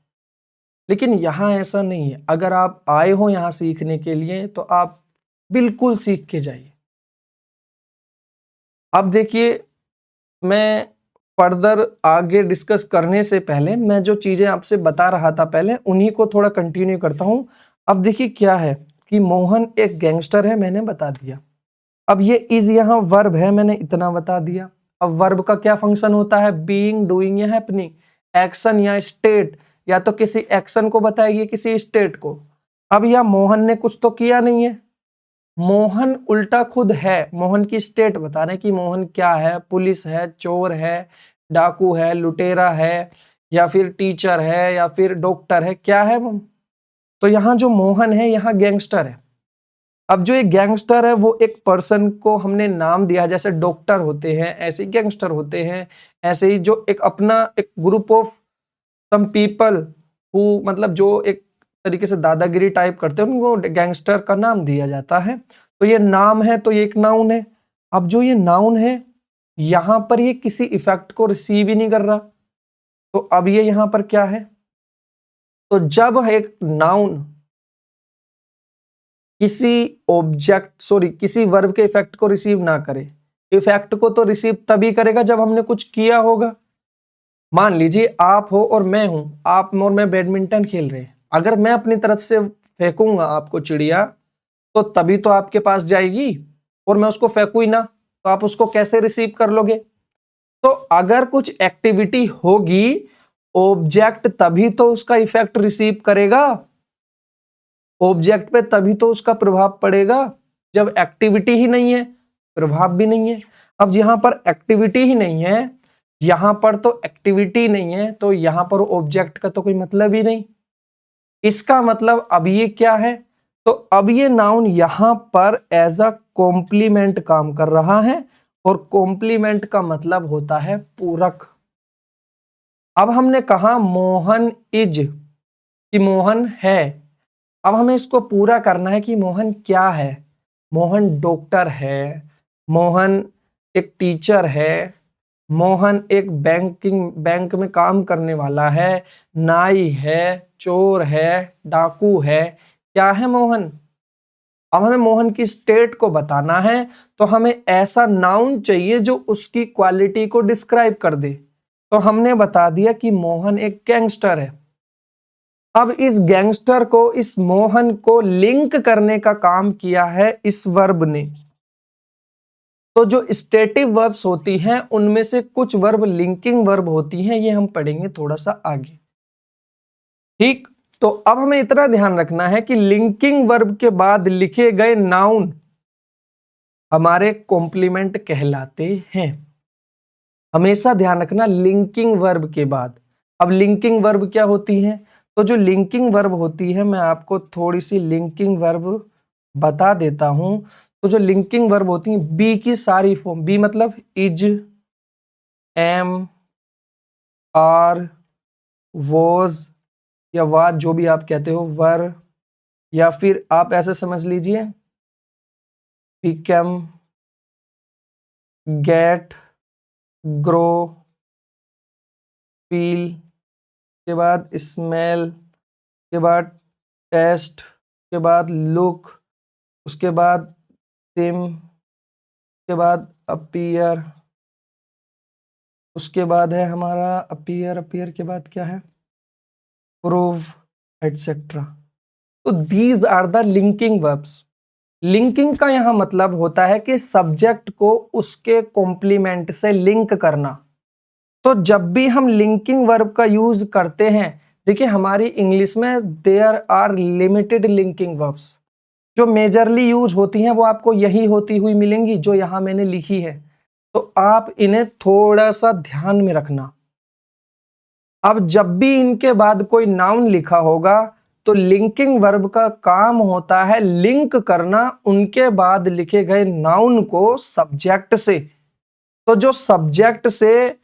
लेकिन यहाँ ऐसा नहीं है, अगर आप आए हो यहाँ सीखने के लिए तो आप बिल्कुल सीख के जाइए। अब देखिए, मैं फर्दर आगे डिस्कस करने से पहले मैं जो चीजें आपसे बता रहा था पहले, उन्हीं को थोड़ा कंटिन्यू करता हूं। अब देखिए क्या है कि मोहन एक गैंगस्टर है, मैंने बता दिया। अब ये इज यहाँ वर्ब है, मैंने इतना बता दिया। अब वर्ब का क्या फंक्शन होता है? बीइंग, डूइंग या हैपनिंग, एक्शन या स्टेट, या तो किसी एक्शन को बताएगी किसी स्टेट को। अब यह मोहन ने कुछ तो किया नहीं है, मोहन उल्टा खुद है। मोहन की स्टेट बता रहे कि मोहन क्या है, पुलिस है, चोर है, डाकू है, लुटेरा है, या फिर टीचर है, या फिर डॉक्टर है, क्या है वो? तो यहाँ जो मोहन है यहाँ गैंगस्टर है। अब जो एक गैंगस्टर है वो एक पर्सन को हमने नाम दिया, जैसे डॉक्टर होते हैं ऐसे गैंगस्टर होते हैं। ऐसे ही जो एक अपना एक group of some people who, मतलब जो एक तरीके से दादागिरी टाइप करते हैं, उनको गैंगस्टर का नाम दिया जाता है। तो ये नाम है, तो ये एक नाउन है। अब जो ये नाउन है, यहां पर ये किसी इफेक्ट को रिसीव ही नहीं कर रहा, तो अब ये यहां पर क्या है? तो जब एक नाउन किसी वर्ब के इफेक्ट को रिसीव ना करे, इफेक्ट को तो रिसीव तभी करेगा जब हमने कुछ किया होगा। मान लीजिए आप हो और मैं हूं, आप और मैं बैडमिंटन खेल रहे हैं, अगर मैं अपनी तरफ से फेंकूंगा आपको चिड़िया, तो तभी तो आपके पास जाएगी, और मैं उसको फेंकू ही ना, तो आप उसको कैसे रिसीव कर लोगे? तो अगर कुछ एक्टिविटी होगी, ऑब्जेक्ट तभी तो उसका इफेक्ट रिसीव करेगा, ऑब्जेक्ट पे तभी तो उसका प्रभाव पड़ेगा। जब एक्टिविटी ही नहीं है, प्रभाव भी नहीं है। अब यहां पर एक्टिविटी ही नहीं है, यहां पर तो एक्टिविटी नहीं है, तो यहां पर ऑब्जेक्ट का तो कोई मतलब ही नहीं। इसका मतलब अब ये क्या है? तो अब ये नाउन यहां पर एज अ कॉम्प्लीमेंट काम कर रहा है, और कॉम्प्लीमेंट का मतलब होता है पूरक। अब हमने कहा मोहन इज, कि मोहन है। अब हमें इसको पूरा करना है कि मोहन क्या है। मोहन डॉक्टर है, मोहन एक टीचर है, मोहन एक बैंक में काम करने वाला है, नाई है, चोर है, डाकू है, क्या है मोहन? अब हमें मोहन की स्टेट को बताना है, तो हमें ऐसा नाउन चाहिए जो उसकी क्वालिटी को डिस्क्राइब कर दे। तो हमने बता दिया कि मोहन एक गैंगस्टर है। अब इस गैंगस्टर को, इस मोहन को लिंक करने का काम किया है इस वर्ब ने। तो जो स्टेटिव वर्ब्स होती हैं उनमें से कुछ वर्ब लिंकिंग वर्ब होती हैं, ये हम पढ़ेंगे थोड़ा सा आगे। ठीक, तो अब हमें इतना ध्यान रखना है कि लिंकिंग वर्ब के बाद लिखे गए नाउन हमारे कॉम्प्लीमेंट कहलाते हैं। हमेशा ध्यान रखना लिंकिंग वर्ब के बाद। अब लिंकिंग वर्ब क्या होती है? तो जो लिंकिंग वर्ब होती है, मैं आपको थोड़ी सी लिंकिंग वर्ब बता देता हूं। तो जो लिंकिंग वर्ब होती है, बी की सारी फॉर्म, बी मतलब इज, एम, आर, वॉज या वाज, जो भी आप कहते हो, वर, या फिर आप ऐसे समझ लीजिए बिकम, गेट, ग्रो, फील के बाद स्मेल के बाद टेस्ट के बाद लुक, उसके बाद सिम के बाद अपीयर, उसके बाद है हमारा अपीयर, अपीयर के बाद क्या है? Prove etcetera. तो these are the linking verbs. Linking का यहां मतलब होता है कि सब्जेक्ट को उसके कॉम्प्लीमेंट से लिंक करना। तो जब भी हम लिंकिंग वर्ब का यूज करते हैं, देखिए हमारी इंग्लिश में there are limited linking verbs. जो मेजरली यूज होती हैं वो आपको यही होती हुई मिलेंगी जो यहां मैंने लिखी है, तो आप इन्हें थोड़ा सा ध्यान में रखना। अब जब भी इनके बाद कोई नाउन लिखा होगा तो लिंकिंग वर्ब का काम होता है लिंक करना उनके बाद लिखे गए नाउन को सब्जेक्ट से। तो जो सब्जेक्ट से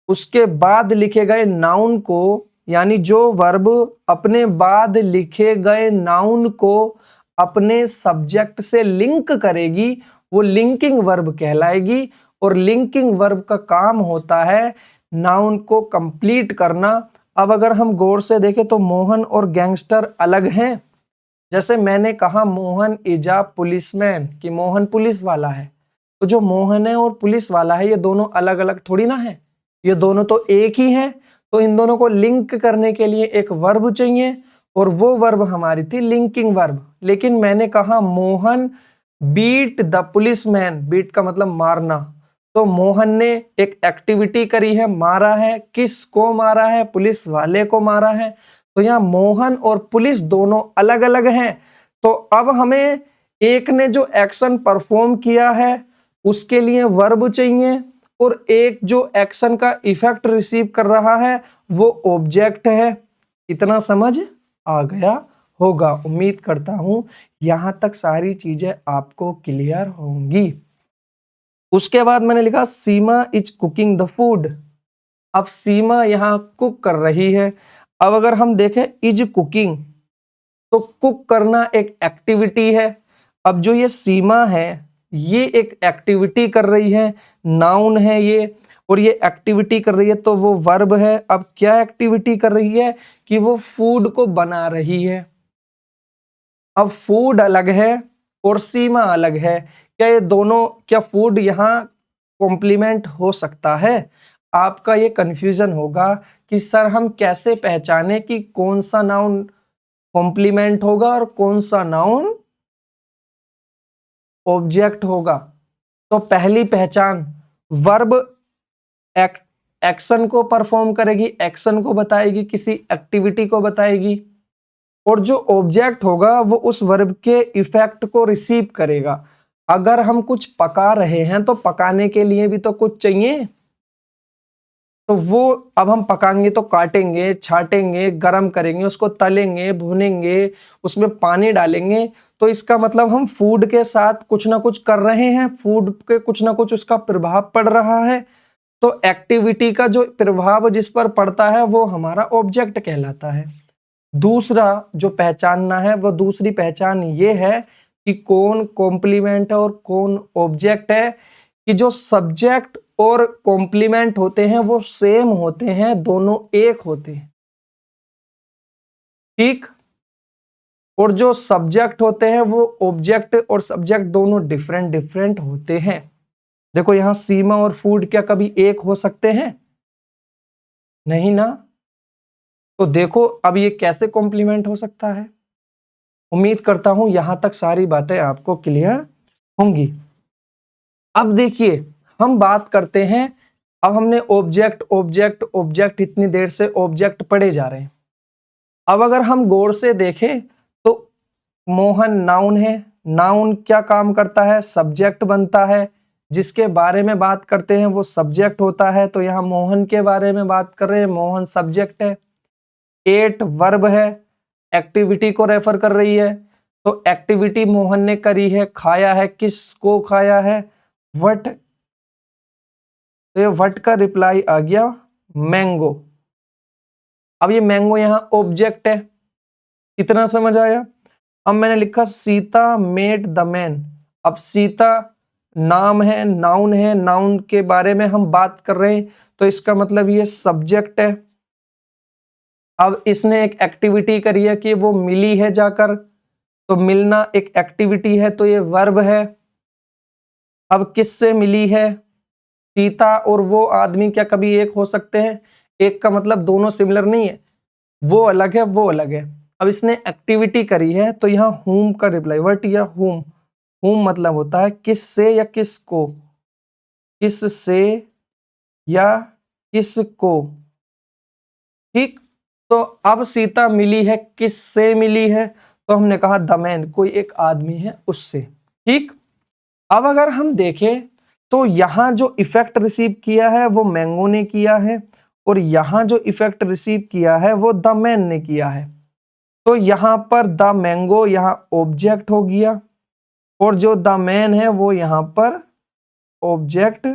उसके बाद लिखे गए नाउन को, यानी जो वर्ब अपने बाद लिखे गए नाउन को अपने सब्जेक्ट से लिंक करेगी, वो लिंकिंग वर्ब कहलाएगी। और लिंकिंग वर्ब का काम होता है नाउन को कंप्लीट करना। अब अगर हम गौर से देखें तो मोहन और गैंगस्टर अलग हैं। जैसे मैंने कहा मोहन इज अ पुलिसमैन, कि मोहन पुलिस वाला है, तो जो मोहन है और पुलिस वाला है ये दोनों अलग अलग थोड़ी ना है, ये दोनों तो एक ही हैं। तो इन दोनों को लिंक करने के लिए एक वर्ब चाहिए और वो वर्ब हमारी थी लिंकिंग वर्ब। लेकिन मैंने कहा Mohan beat the policeman, beat का मतलब मारना, तो मोहन ने एक एक्टिविटी करी है, मारा है। किसको मारा है? पुलिस वाले को मारा है। तो यहाँ मोहन और पुलिस दोनों अलग अलग हैं। तो अब हमें एक ने जो एक्शन परफॉर्म किया है उसके लिए वर्ब चाहिए और एक जो एक्शन का इफेक्ट रिसीव कर रहा है वो ऑब्जेक्ट है। इतना समझ आ गया होगा। उम्मीद करता हूं यहां तक सारी चीजें आपको क्लियर होंगी। उसके बाद मैंने लिखा सीमा इज कुकिंग द फूड। अब सीमा यहां कुक कर रही है। अब अगर हम देखें इज कुकिंग, तो कुक करना एक एक्टिविटी है। अब जो ये सीमा है ये एक एक्टिविटी कर रही है, नाउन है ये, और ये एक्टिविटी कर रही है तो वो वर्ब है। अब क्या एक्टिविटी कर रही है? कि वो फूड को बना रही है। अब फूड अलग है और सीमा अलग है। क्या ये दोनों, क्या फूड यहाँ कॉम्प्लीमेंट हो सकता है? आपका ये कंफ्यूजन होगा कि सर हम कैसे पहचाने कि कौन सा नाउन कॉम्प्लीमेंट होगा और कौन सा नाउन ऑब्जेक्ट होगा। तो पहली पहचान, वर्ब एक्शन को परफॉर्म करेगी, एक्शन को बताएगी, किसी एक्टिविटी को बताएगी, और जो ऑब्जेक्ट होगा वो उस वर्ब के इफेक्ट को रिसीव करेगा। अगर हम कुछ पका रहे हैं तो पकाने के लिए भी तो कुछ चाहिए, तो वो अब हम पकाएंगे तो काटेंगे, छाटेंगे, गरम करेंगे, उसको तलेंगे, भूनेंगे, उसमें पानी डालेंगे। तो इसका मतलब हम फूड के साथ कुछ ना कुछ कर रहे हैं, फूड के कुछ ना कुछ उसका प्रभाव पड़ रहा है। तो एक्टिविटी का जो प्रभाव जिस पर पड़ता है वो हमारा ऑब्जेक्ट कहलाता है। दूसरा जो पहचानना है वो दूसरी पहचान ये है कि कौन कॉम्प्लीमेंट है और कौन ऑब्जेक्ट है। कि जो सब्जेक्ट और कॉम्प्लीमेंट होते हैं वो सेम होते हैं, दोनों एक होते हैं, ठीक। और जो सब्जेक्ट होते हैं वो ऑब्जेक्ट और सब्जेक्ट दोनों डिफरेंट डिफरेंट होते हैं। देखो यहां सीमा और फूड क्या कभी एक हो सकते हैं? नहीं ना। तो देखो अब ये कैसे कॉम्प्लीमेंट हो सकता है। उम्मीद करता हूं यहां तक सारी बातें आपको क्लियर होंगी। अब देखिए हम बात करते हैं, अब हमने ऑब्जेक्ट ऑब्जेक्ट ऑब्जेक्ट इतनी देर से ऑब्जेक्ट पढ़े जा रहे हैं। अब अगर हम गौर से देखें तो मोहन नाउन है, नाउन क्या काम करता है? सब्जेक्ट बनता है, जिसके बारे में बात करते हैं वो सब्जेक्ट होता है। तो यहाँ मोहन के बारे में बात कर रहे हैं, मोहन सब्जेक्ट है। एट वर्ब है, एक्टिविटी को रेफर कर रही है। तो एक्टिविटी मोहन ने करी है, खाया है, किसको खाया है? वट। तो ये वट का रिप्लाई आ गया मैंगो। अब ये मैंगो यहाँ ऑब्जेक्ट है, कितना समझ आया? अब मैंने लिखा सीता मेट द मैन। अब सीता नाम है, नाउन है, नाउन के बारे में हम बात कर रहे हैं तो इसका मतलब ये सब्जेक्ट है। अब इसने एक एक्टिविटी करी है कि वो मिली है जाकर, तो मिलना एक एक्टिविटी है तो ये वर्ब है। अब किससे मिली है? सीता और वो आदमी क्या कभी एक हो सकते हैं? एक का मतलब दोनों सिमिलर नहीं है। वो अलग है, वो अलग है। अब इसने एक्टिविटी करी है तो यहाँ whom का रिप्लाई, व्हाट या whom, whom मतलब होता है किससे या किसको, किससे या किसको, ठीक। तो अब सीता मिली है, किससे मिली है, तो हमने कहा द मैन, कोई एक आदमी है उससे, ठीक। अब अगर हम देखें तो यहां जो इफेक्ट रिसीव किया है वो मैंगो ने किया है, और यहां जो इफेक्ट रिसीव किया है वो द मैन ने किया है। तो यहां पर द मैंगो यहां ऑब्जेक्ट हो गया, और जो द मैन है वो यहां पर ऑब्जेक्ट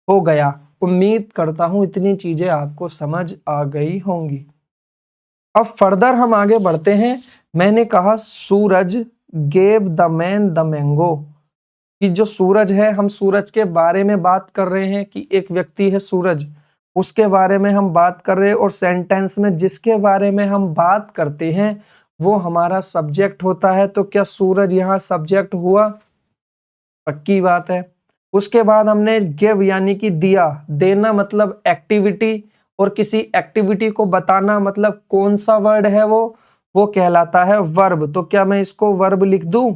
हो गया। उम्मीद करता हूं इतनी चीजें आपको समझ आ गई होंगी। अब फर्दर हम आगे बढ़ते हैं। मैंने कहा Suraj gave the man the mango, कि जो सूरज है, हम सूरज के बारे में बात कर रहे हैं कि एक व्यक्ति है सूरज, उसके बारे में हम बात कर रहे हैं, और सेंटेंस में जिसके बारे में हम बात करते हैं वो हमारा सब्जेक्ट होता है। तो क्या सूरज यहाँ सब्जेक्ट हुआ? पक्की बात है। उसके बाद हमने गिव यानी कि दिया, देना मतलब एक्टिविटी, और किसी एक्टिविटी को बताना मतलब कौन सा वर्ड है वो कहलाता है वर्ब। तो क्या मैं इसको वर्ब लिख दूं?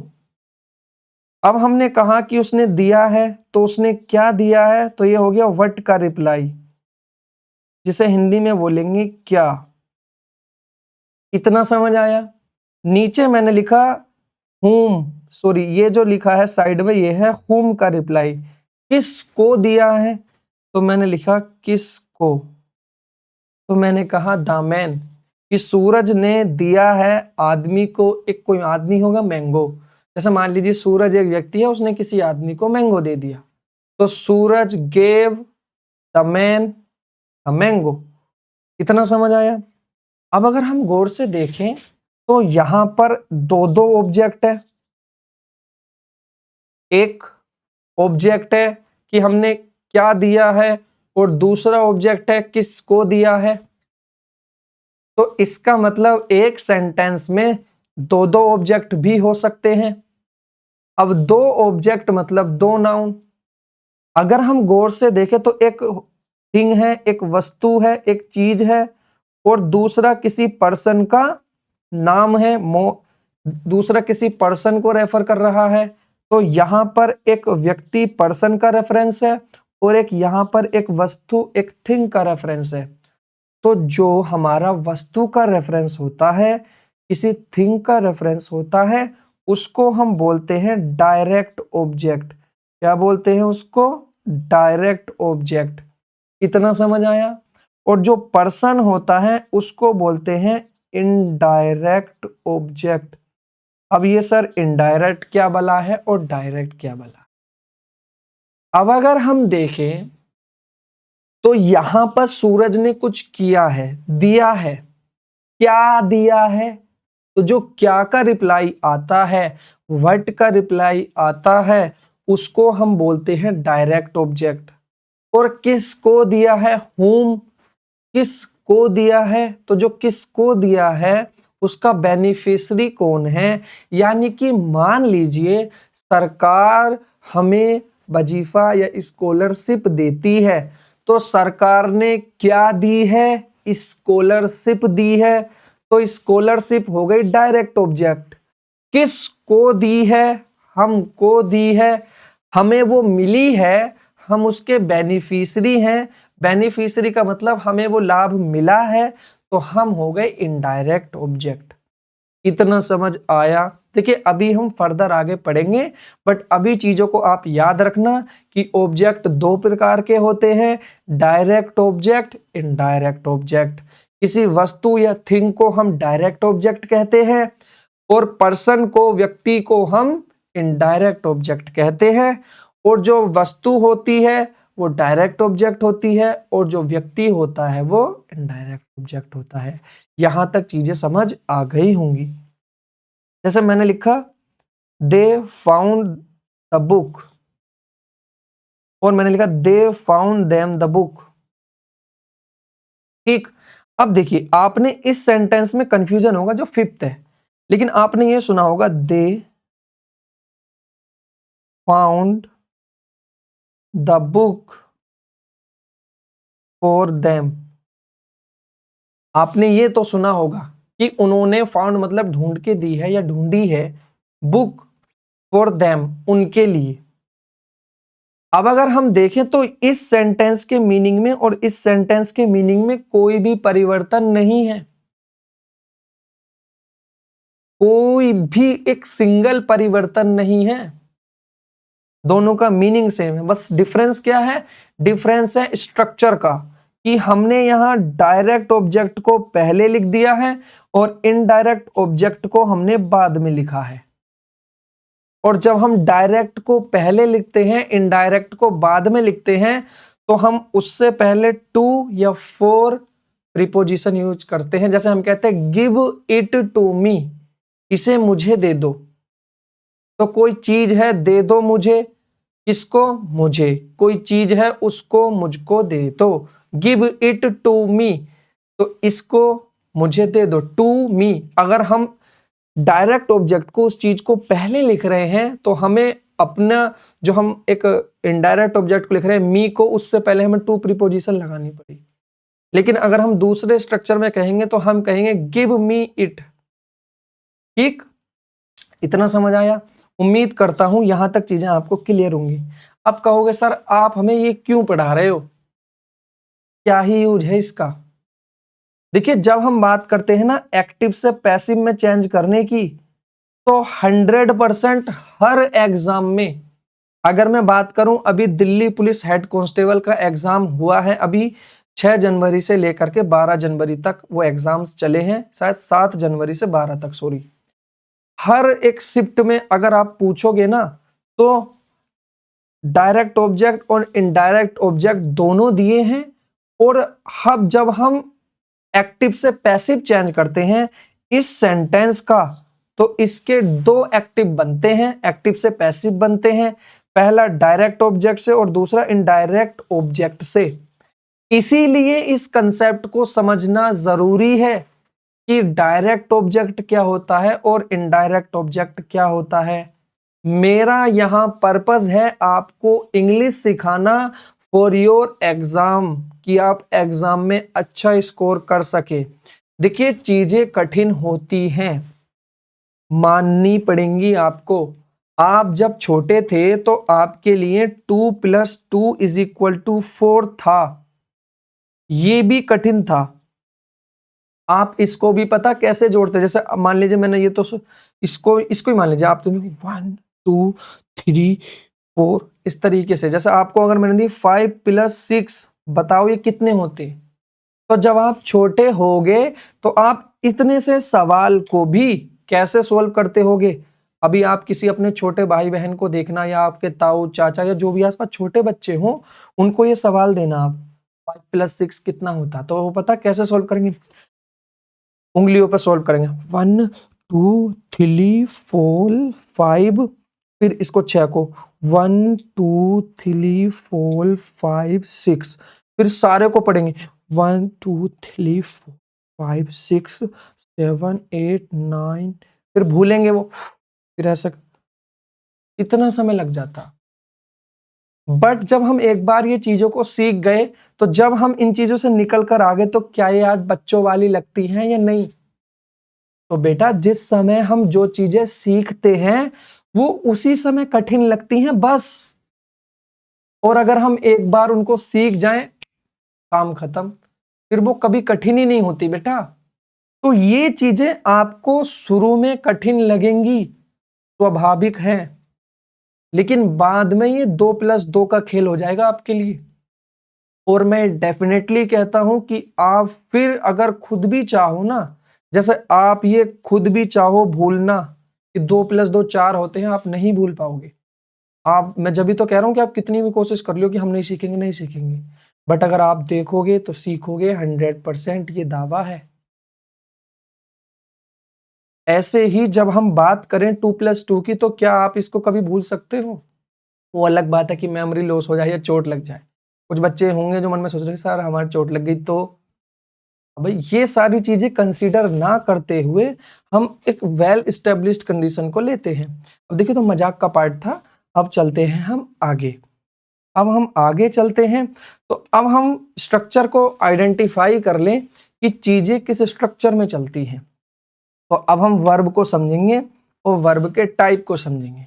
अब हमने कहा कि उसने दिया है, तो उसने क्या दिया है, तो ये हो गया व्हाट का रिप्लाई, जिसे हिंदी में बोलेंगे क्या। इतना समझ आया? नीचे मैंने लिखा whom, सॉरी ये जो लिखा है साइड में ये है whom का रिप्लाई, किसको दिया है, तो मैंने लिखा किसको। तो मैंने कहा दामैन, कि सूरज ने दिया है आदमी को, एक कोई आदमी होगा मैंगो, जैसे मान लीजिए सूरज एक व्यक्ति है, उसने किसी आदमी को मैंगो दे दिया, तो Suraj gave the man a mango. इतना समझ आया? अब अगर हम गौर से देखें तो यहां पर दो दो ऑब्जेक्ट है। एक ऑब्जेक्ट है कि हमने क्या दिया है, और दूसरा ऑब्जेक्ट है किसको दिया है। तो इसका मतलब एक सेंटेंस में दो दो ऑब्जेक्ट भी हो सकते हैं। अब दो ऑब्जेक्ट मतलब दो नाउन। अगर हम गौर से देखें तो एक थिंग है, एक वस्तु है, एक चीज है, और दूसरा किसी पर्सन का नाम है, दूसरा किसी पर्सन को रेफर कर रहा है। तो यहां पर एक व्यक्ति पर्सन का रेफरेंस है, और एक यहां पर एक वस्तु एक थिंग का रेफरेंस है। तो जो हमारा वस्तु का रेफरेंस होता है, किसी थिंग का रेफरेंस होता है, उसको हम बोलते हैं डायरेक्ट ऑब्जेक्ट। क्या बोलते हैं उसको? Direct object. इतना समझ आया? और जो पर्सन होता है उसको बोलते हैं इनडायरेक्ट ऑब्जेक्ट। अब ये सर इनडायरेक्ट क्या बला है और डायरेक्ट क्या बला। अब अगर हम देखें तो यहां पर सूरज ने कुछ किया है, दिया है। क्या दिया है? तो जो क्या का रिप्लाई आता है, व्हाट का रिप्लाई आता है, उसको हम बोलते हैं डायरेक्ट ऑब्जेक्ट। और किसको दिया है? whom, किसको दिया है, तो जो किसको दिया है उसका बेनिफिशियरी कौन है। यानी कि मान लीजिए सरकार हमें वजीफा या स्कॉलरशिप देती है, तो सरकार ने क्या दी है? स्कॉलरशिप दी है। तो स्कॉलरशिप हो गई डायरेक्ट ऑब्जेक्ट। किसको दी है? हमको दी है। हमें वो मिली है, हम उसके बेनिफिशियरी हैं। बेनिफिशियरी का मतलब हमें वो लाभ मिला है, तो हम हो गए इनडायरेक्ट ऑब्जेक्ट। इतना समझ आया? देखिए अभी हम फर्दर आगे पढ़ेंगे, बट अभी चीजों को आप याद रखना कि ऑब्जेक्ट दो प्रकार के होते हैं, डायरेक्ट ऑब्जेक्ट, इनडायरेक्ट ऑब्जेक्ट। किसी वस्तु या थिंग को हम डायरेक्ट ऑब्जेक्ट कहते हैं, और पर्सन को, व्यक्ति को हम इनडायरेक्ट ऑब्जेक्ट कहते हैं। और जो वस्तु होती है वो डायरेक्ट ऑब्जेक्ट होती है, और जो व्यक्ति होता है वो इनडायरेक्ट ऑब्जेक्ट होता है। यहां तक चीजें समझ आ गई होंगी। जैसे मैंने लिखा दे फाउंड द बुक, और मैंने लिखा they found them the book. ठीक। अब देखिए आपने इस सेंटेंस में कंफ्यूजन होगा जो फिफ्थ है, लेकिन आपने ये सुना होगा they found the book for them. आपने ये तो सुना होगा कि उन्होंने फाउंड मतलब ढूंढ के दी है या ढूंढी है, बुक फॉर देम, उनके लिए। अब अगर हम देखें तो इस सेंटेंस के मीनिंग में और इस सेंटेंस के मीनिंग में कोई भी परिवर्तन नहीं है, कोई भी एक सिंगल परिवर्तन नहीं है, दोनों का मीनिंग सेम है। बस डिफरेंस क्या है? डिफरेंस है स्ट्रक्चर का, कि हमने यहां डायरेक्ट ऑब्जेक्ट को पहले लिख दिया है और इनडायरेक्ट ऑब्जेक्ट को हमने बाद में लिखा है। और जब हम डायरेक्ट को पहले लिखते हैं, इनडायरेक्ट को बाद में लिखते हैं, तो हम उससे पहले टू या फोर प्रीपोजिशन यूज करते हैं। जैसे हम कहते हैं गिव इट टू मी, इसे मुझे दे दो। तो कोई चीज है, दे दो मुझे, किसको? मुझे। कोई चीज है, उसको मुझको दे दो। गिव इट टू मी, तो इसको मुझे दे दो, टू मी। अगर हम डायरेक्ट ऑब्जेक्ट को, उस चीज को पहले लिख रहे हैं, तो हमें अपना जो हम एक इनडायरेक्ट ऑब्जेक्ट को लिख रहे हैं मी को, उससे पहले हमें टू प्रीपोजिशन लगानी पड़ेगी। लेकिन अगर हम दूसरे स्ट्रक्चर में कहेंगे तो हम कहेंगे गिव मी इट। ठीक, इतना समझ आया? उम्मीद करता हूं यहां तक चीजें आपको क्लियर होंगी। अब कहोगे सर आप हमें ये क्यों पढ़ा रहे हो, क्या ही यूज है इसका? देखिए, जब हम बात करते हैं ना एक्टिव से पैसिव में चेंज करने की, तो 100% हर एग्जाम में, अगर मैं बात करूं, अभी दिल्ली पुलिस हेड कांस्टेबल का एग्जाम हुआ है, अभी 6 जनवरी से लेकर के 12 जनवरी तक वो एग्जाम्स चले हैं, शायद 7 जनवरी से 12 तक, सॉरी। हर एक शिफ्ट में अगर आप पूछोगे ना, तो डायरेक्ट ऑब्जेक्ट और इनडायरेक्ट ऑब्जेक्ट दोनों दिए हैं। और अब जब हम एक्टिव से पैसिव चेंज करते हैं इस सेंटेंस का, तो इसके दो एक्टिव बनते हैं, एक्टिव से पैसिव बनते हैं। पहला डायरेक्ट ऑब्जेक्ट से और दूसरा इनडायरेक्ट ऑब्जेक्ट से। इसीलिए इस कंसेप्ट को समझना जरूरी है कि डायरेक्ट ऑब्जेक्ट क्या होता है और इनडायरेक्ट ऑब्जेक्ट क्या होता है। मेरा यहां पर्पस है आपको इंग्लिश सिखाना फॉर योर एग्जाम, कि आप एग्जाम में अच्छा स्कोर कर सके। देखिए, चीजें कठिन होती हैं, माननी पड़ेंगी आपको। आप जब छोटे थे तो आपके लिए 2 + 2 = 4 था, ये भी कठिन था। आप इसको भी पता कैसे जोड़ते? जैसे मान लीजिए मैंने ये तो इसको ही मान लीजिए, आप 1 2 3 4 इस तरीके से। जैसे आपको अगर मैंने दी 5 + 6, बताओ ये कितने होते? तो जब आप छोटे होगे तो आप इतने से सवाल को भी कैसे सोल्व करते होगे? अभी आप किसी अपने छोटे भाई बहन को देखना, या आपके ताऊ चाचा या जो भी आसपास छोटे बच्चे हों, उनको ये सवाल देना, आप 5 + 6 कितना होता? तो वो पता कैसे सोल्व करेंगे? उंगलियों पर सोल्व करेंगे, 1 2 3 4 5, फिर इसको 6 को 1 2 3 4 5 6, फिर सारे को पढ़ेंगे 1 2 3 4 5 6 7 8 9, फिर भूलेंगे वो, फिर ऐसा इतना समय लग जाता। बट जब हम एक बार ये चीजों को सीख गए, तो जब हम इन चीजों से निकल कर आ गए, तो क्या ये आज बच्चों वाली लगती हैं या नहीं? तो बेटा, जिस समय हम जो चीजें सीखते हैं वो उसी समय कठिन लगती हैं बस। और अगर हम एक बार उनको सीख जाएं, काम खत्म, फिर वो कभी कठिन ही नहीं होती बेटा। तो ये चीजें आपको शुरू में कठिन लगेंगी, स्वाभाविक है, लेकिन बाद में ये 2 + 2 का खेल हो जाएगा आपके लिए। और मैं डेफिनेटली कहता हूं कि आप फिर अगर खुद भी चाहो ना, जैसे आप ये खुद भी चाहो भूलना कि 2 + 2 4 होते हैं, आप नहीं भूल पाओगे। मैं जब भी तो कह रहा हूं कि आप कितनी भी कोशिश कर लो कि हम नहीं सीखेंगे, नहीं सीखेंगे, बट अगर आप देखोगे तो सीखोगे, 100% ये दावा है। ऐसे ही जब हम बात करें 2 + 2 की, तो क्या आप इसको कभी भूल सकते हो? वो अलग बात है कि मेमोरी लॉस हो जाए या चोट लग जाए। कुछ बच्चे होंगे जो मन में सोच रहे हैं सर हमारी चोट लग गई, तो भाई ये सारी चीजें कंसीडर ना करते हुए हम एक वेल एस्टेब्लिश्ड कंडीशन को लेते हैं। अब देखिए, तो मजाक का पार्ट था, अब चलते हैं हम आगे। अब हम आगे चलते हैं, तो अब हम स्ट्रक्चर को आइडेंटिफाई कर लें कि चीजें किस स्ट्रक्चर में चलती हैं। तो अब हम वर्ब को समझेंगे और वर्ब के टाइप को समझेंगे।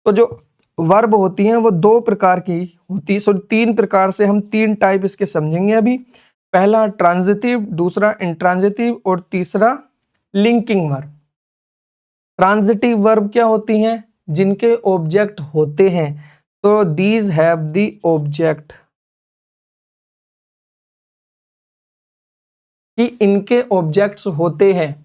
तो जो वर्ब होती हैं वो दो प्रकार की होती है, सॉरी तीन प्रकार से, हम तीन टाइप इसके समझेंगे अभी। पहला ट्रांजिटिव, दूसरा इंट्रांजिटिव और तीसरा लिंकिंग वर्ब। ट्रांजिटिव वर्ब क्या होती हैं? जिनके ऑब्जेक्ट होते हैं, तो दीज हैव द ऑब्जेक्ट, कि इनके ऑब्जेक्ट्स होते हैं,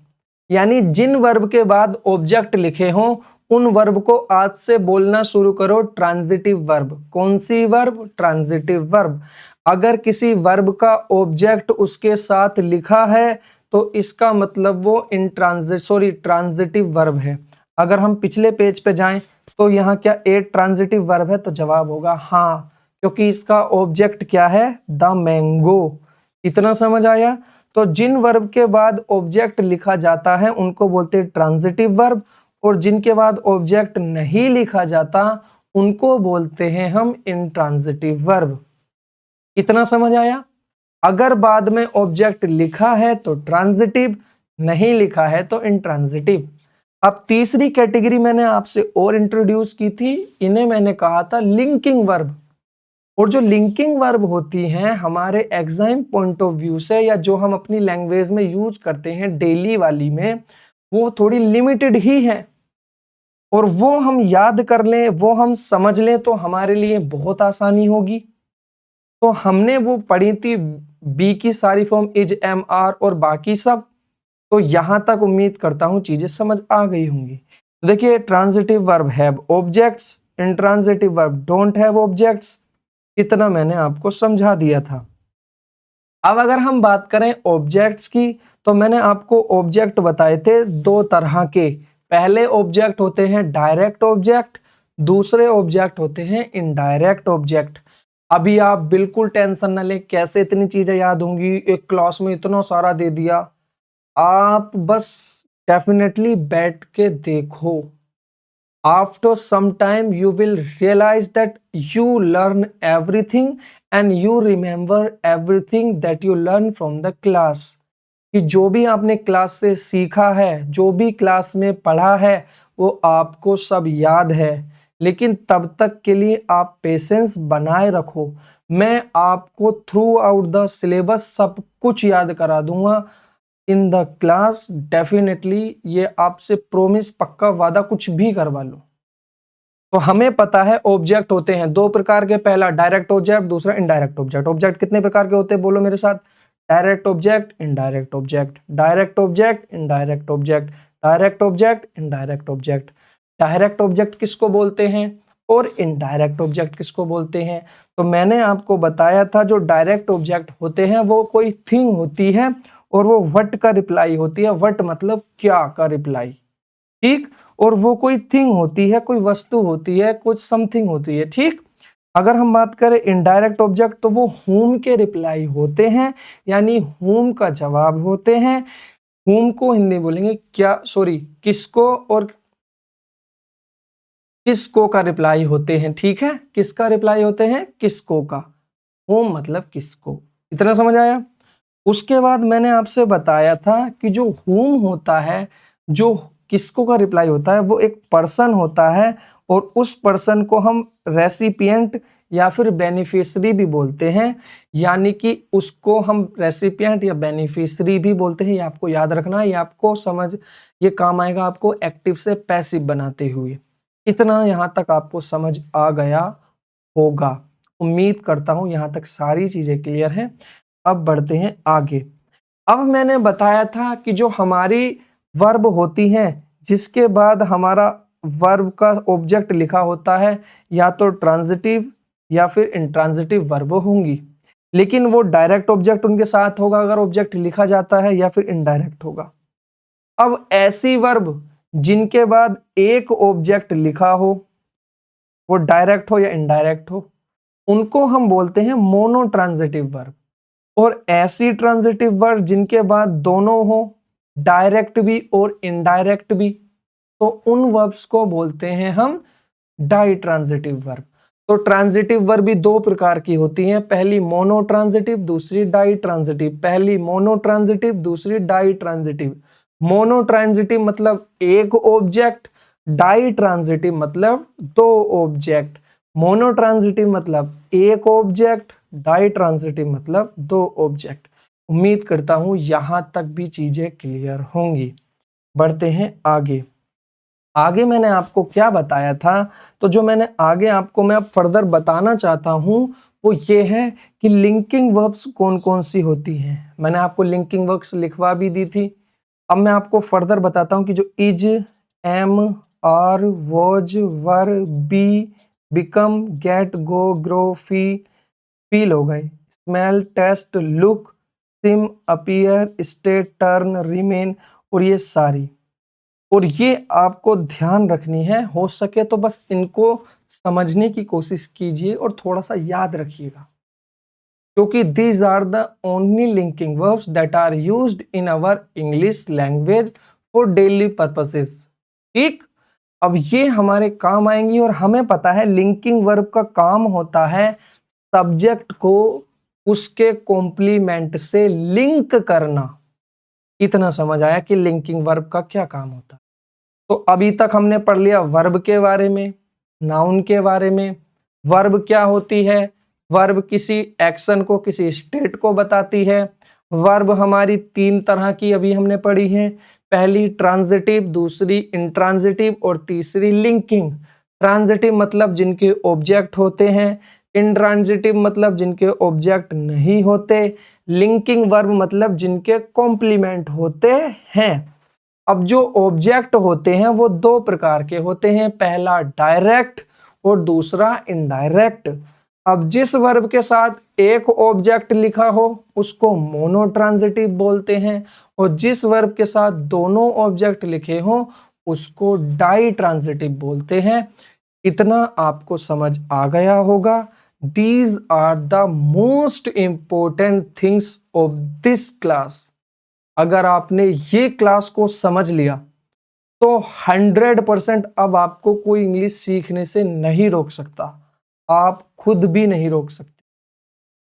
यानी जिन वर्ब के बाद ऑब्जेक्ट लिखे हों उन वर्ब को आज से बोलना शुरू करो ट्रांजिटिव वर्ब। कौन सी वर्ब? Transitive verb. अगर किसी वर्ब का ऑब्जेक्ट उसके साथ लिखा है तो इसका मतलब वो ट्रांजिटिव वर्ब है। अगर हम पिछले पेज पे जाएं तो यहाँ क्या ए ट्रांजिटिव वर्ब है? तो जवाब होगा हाँ, क्योंकि इसका ऑब्जेक्ट क्या है? The mango. इतना समझ आया? तो जिन वर्ब के बाद ऑब्जेक्ट लिखा जाता है उनको बोलते हैं ट्रांजिटिव वर्ब, और जिनके बाद ऑब्जेक्ट नहीं लिखा जाता उनको बोलते हैं हम इंट्रांजिटिव वर्ब। इतना समझ आया? अगर बाद में ऑब्जेक्ट लिखा है तो ट्रांजिटिव, नहीं लिखा है तो इंट्रांजिटिव। अब तीसरी कैटेगरी मैंने आपसे और इंट्रोड्यूस की थी, इन्हें मैंने कहा था लिंकिंग वर्ब। और जो लिंकिंग वर्ब होती हैं हमारे एग्जाम पॉइंट ऑफ व्यू से, या जो हम अपनी लैंग्वेज में यूज करते हैं डेली वाली में, वो थोड़ी लिमिटेड ही है, और वो हम याद कर लें, वो हम समझ लें तो हमारे लिए बहुत आसानी होगी। तो हमने वो पढ़ी थी बी की सारी फॉर्म, इज, एम, आर और बाकी सब। तो यहां तक उम्मीद करता हूं चीजें समझ आ गई होंगी। तो देखिए, transitive verb have objects, intransitive verb don't have objects. इतना मैंने आपको समझा दिया था। अब अगर हम बात करें ऑब्जेक्ट्स की, तो मैंने आपको ऑब्जेक्ट बताए थे दो तरह के। पहले ऑब्जेक्ट होते हैं डायरेक्ट ऑब्जेक्ट, दूसरे ऑब्जेक्ट होते हैं इनडायरेक्ट ऑब्जेक्ट। अभी आप बिल्कुल टेंशन न लें, कैसे इतनी चीजें याद होंगी, एक क्लास में इतना सारा दे दिया। आप बस डेफिनेटली बैठ के देखो। After some time you will realize that you learn everything and you remember everything that you learn from the class। कि जो भी आपने क्लास से सीखा है, जो भी क्लास में पढ़ा है, वो आपको सब याद है। लेकिन तब तक के लिए आप पेशेंस बनाए रखो। मैं आपको थ्रू आउट द सिलेबस सब कुछ याद करा दूंगा इन द क्लास, डेफिनेटली। ये आपसे प्रोमिस, पक्का वादा, कुछ भी करवा लो। तो हमें पता है ऑब्जेक्ट होते हैं दो प्रकार के, पहला डायरेक्ट ऑब्जेक्ट, दूसरा इनडायरेक्ट ऑब्जेक्ट। ऑब्जेक्ट कितने प्रकार के होते हैं? बोलो मेरे साथ। Direct object, indirect object, direct object, indirect object, direct object, indirect object. Direct object किसको बोलते हैं और इनडायरेक्ट ऑब्जेक्ट किसको बोलते हैं? तो मैंने आपको बताया था जो डायरेक्ट ऑब्जेक्ट होते हैं वो कोई थिंग होती है और वो व्हाट का रिप्लाई होती है। व्हाट मतलब क्या का रिप्लाई, ठीक। और वो कोई थिंग होती है, कोई वस्तु होती है, कुछ समथिंग होती है, ठीक। अगर हम बात करें इनडायरेक्ट ऑब्जेक्ट, तो वो हुम के रिप्लाई होते हैं, यानी हुम का जवाब होते हैं। हुम को हिंदी बोलेंगे क्या, सॉरी, किसको, और किसको का रिप्लाई होते हैं, ठीक है। किसका रिप्लाई होते हैं? किसको का। हुम मतलब किसको। इतना समझ आया? उसके बाद मैंने आपसे बताया था कि जो हुम होता है, जो किसको का रिप्लाई होता है, वो एक पर्सन होता है, और उस पर्सन को हम रेसिपिएंट या फिर बेनिफिशियरी भी बोलते हैं। यानी कि उसको हम रेसिपिएंट या बेनिफिशियरी भी बोलते हैं। ये आपको याद रखना है, ये आपको समझ, ये काम आएगा आपको एक्टिव से पैसिव बनाते हुए। इतना यहाँ तक आपको समझ आ गया होगा। उम्मीद करता हूँ यहाँ तक सारी चीजें क्लियर हैं। अब बढ़ते हैं आगे। अब मैंने बताया था कि जो हमारी वर्ब होती हैं जिसके बाद हमारा वर्ब का ऑब्जेक्ट लिखा होता है, या तो ट्रांजिटिव या फिर इंट्रांजिटिव वर्ब होंगी, लेकिन वो डायरेक्ट ऑब्जेक्ट उनके साथ होगा अगर ऑब्जेक्ट लिखा जाता है, या फिर इनडायरेक्ट होगा। अब ऐसी वर्ब जिनके बाद एक ऑब्जेक्ट लिखा हो, वो डायरेक्ट हो या इनडायरेक्ट हो, उनको हम बोलते हैं मोनो ट्रांजिटिव वर्ब। और ऐसी ट्रांजिटिव वर्ब जिनके बाद दोनों हो, डायरेक्ट भी और इनडायरेक्ट भी, तो उन वर्ब्स को बोलते हैं हम डाई ट्रांजिटिव वर्ब। तो ट्रांजिटिव वर्ब भी दो प्रकार की होती हैं, पहली मोनो ट्रांजिटिव, दूसरी डाई ट्रांजिटिव। पहली मोनो ट्रांजिटिव, दूसरी डाई ट्रांजिटिव। मोनो ट्रांजिटिव मतलब एक ऑब्जेक्ट, डाई ट्रांजिटिव मतलब दो ऑब्जेक्ट। मोनो ट्रांजिटिव मतलब एक ऑब्जेक्ट, डाई ट्रांजिटिव मतलब दो ऑब्जेक्ट। उम्मीद करता हूं यहां तक भी चीजें क्लियर होंगी। बढ़ते हैं आगे। आगे मैंने आपको क्या बताया था, तो जो मैंने आगे आपको मैं अब फर्दर बताना चाहता हूं वो ये है कि लिंकिंग वर्ब्स कौन कौन सी होती हैं। मैंने आपको लिंकिंग वर्ब्स लिखवा भी दी थी। अब मैं आपको फर्दर बताता हूं कि जो is, am, are, was, were, be, become, get, go, grow, feel हो गए, smell, taste, look, seem, appear, stay, turn, remain, और ये सारी। और ये आपको ध्यान रखनी है, हो सके तो बस इनको समझने की कोशिश कीजिए और थोड़ा सा याद रखिएगा, क्योंकि these are the only linking verbs that are used in our English language for daily purposes। ठीक, अब ये हमारे काम आएंगी और हमें पता है लिंकिंग वर्ब का काम होता है सब्जेक्ट को उसके कॉम्प्लीमेंट से लिंक करना। इतना समझ आया कि लिंकिंग वर्ब का क्या काम होता है। तो अभी तक हमने पढ़ लिया वर्ब के बारे में, नाउन के बारे में। वर्ब क्या होती है? वर्ब किसी एक्शन को, किसी स्टेट को बताती है। वर्ब हमारी तीन तरह की अभी हमने पढ़ी है, पहली ट्रांजिटिव, दूसरी इंट्रांजिटिव और तीसरी लिंकिंग। ट्रांजिटिव मतलब जिनके ऑब्जेक्ट होते हैं, इंट्रांजिटिव मतलब जिनके ऑब्जेक्ट नहीं होते, लिंकिंग वर्ब मतलब जिनके कॉम्प्लीमेंट होते हैं। अब जो ऑब्जेक्ट होते हैं वो दो प्रकार के होते हैं, पहला डायरेक्ट और दूसरा इनडायरेक्ट। अब जिस वर्ब के साथ एक ऑब्जेक्ट लिखा हो उसको मोनोट्रांजिटिव बोलते हैं, और जिस वर्ब के साथ दोनों ऑब्जेक्ट लिखे हो उसको डाई ट्रांजिटिव बोलते हैं। इतना आपको समझ आ गया होगा। These are the most important things of this class. अगर आपने ये क्लास को समझ लिया तो 100% अब आपको कोई इंग्लिश सीखने से नहीं रोक सकता, आप खुद भी नहीं रोक सकते,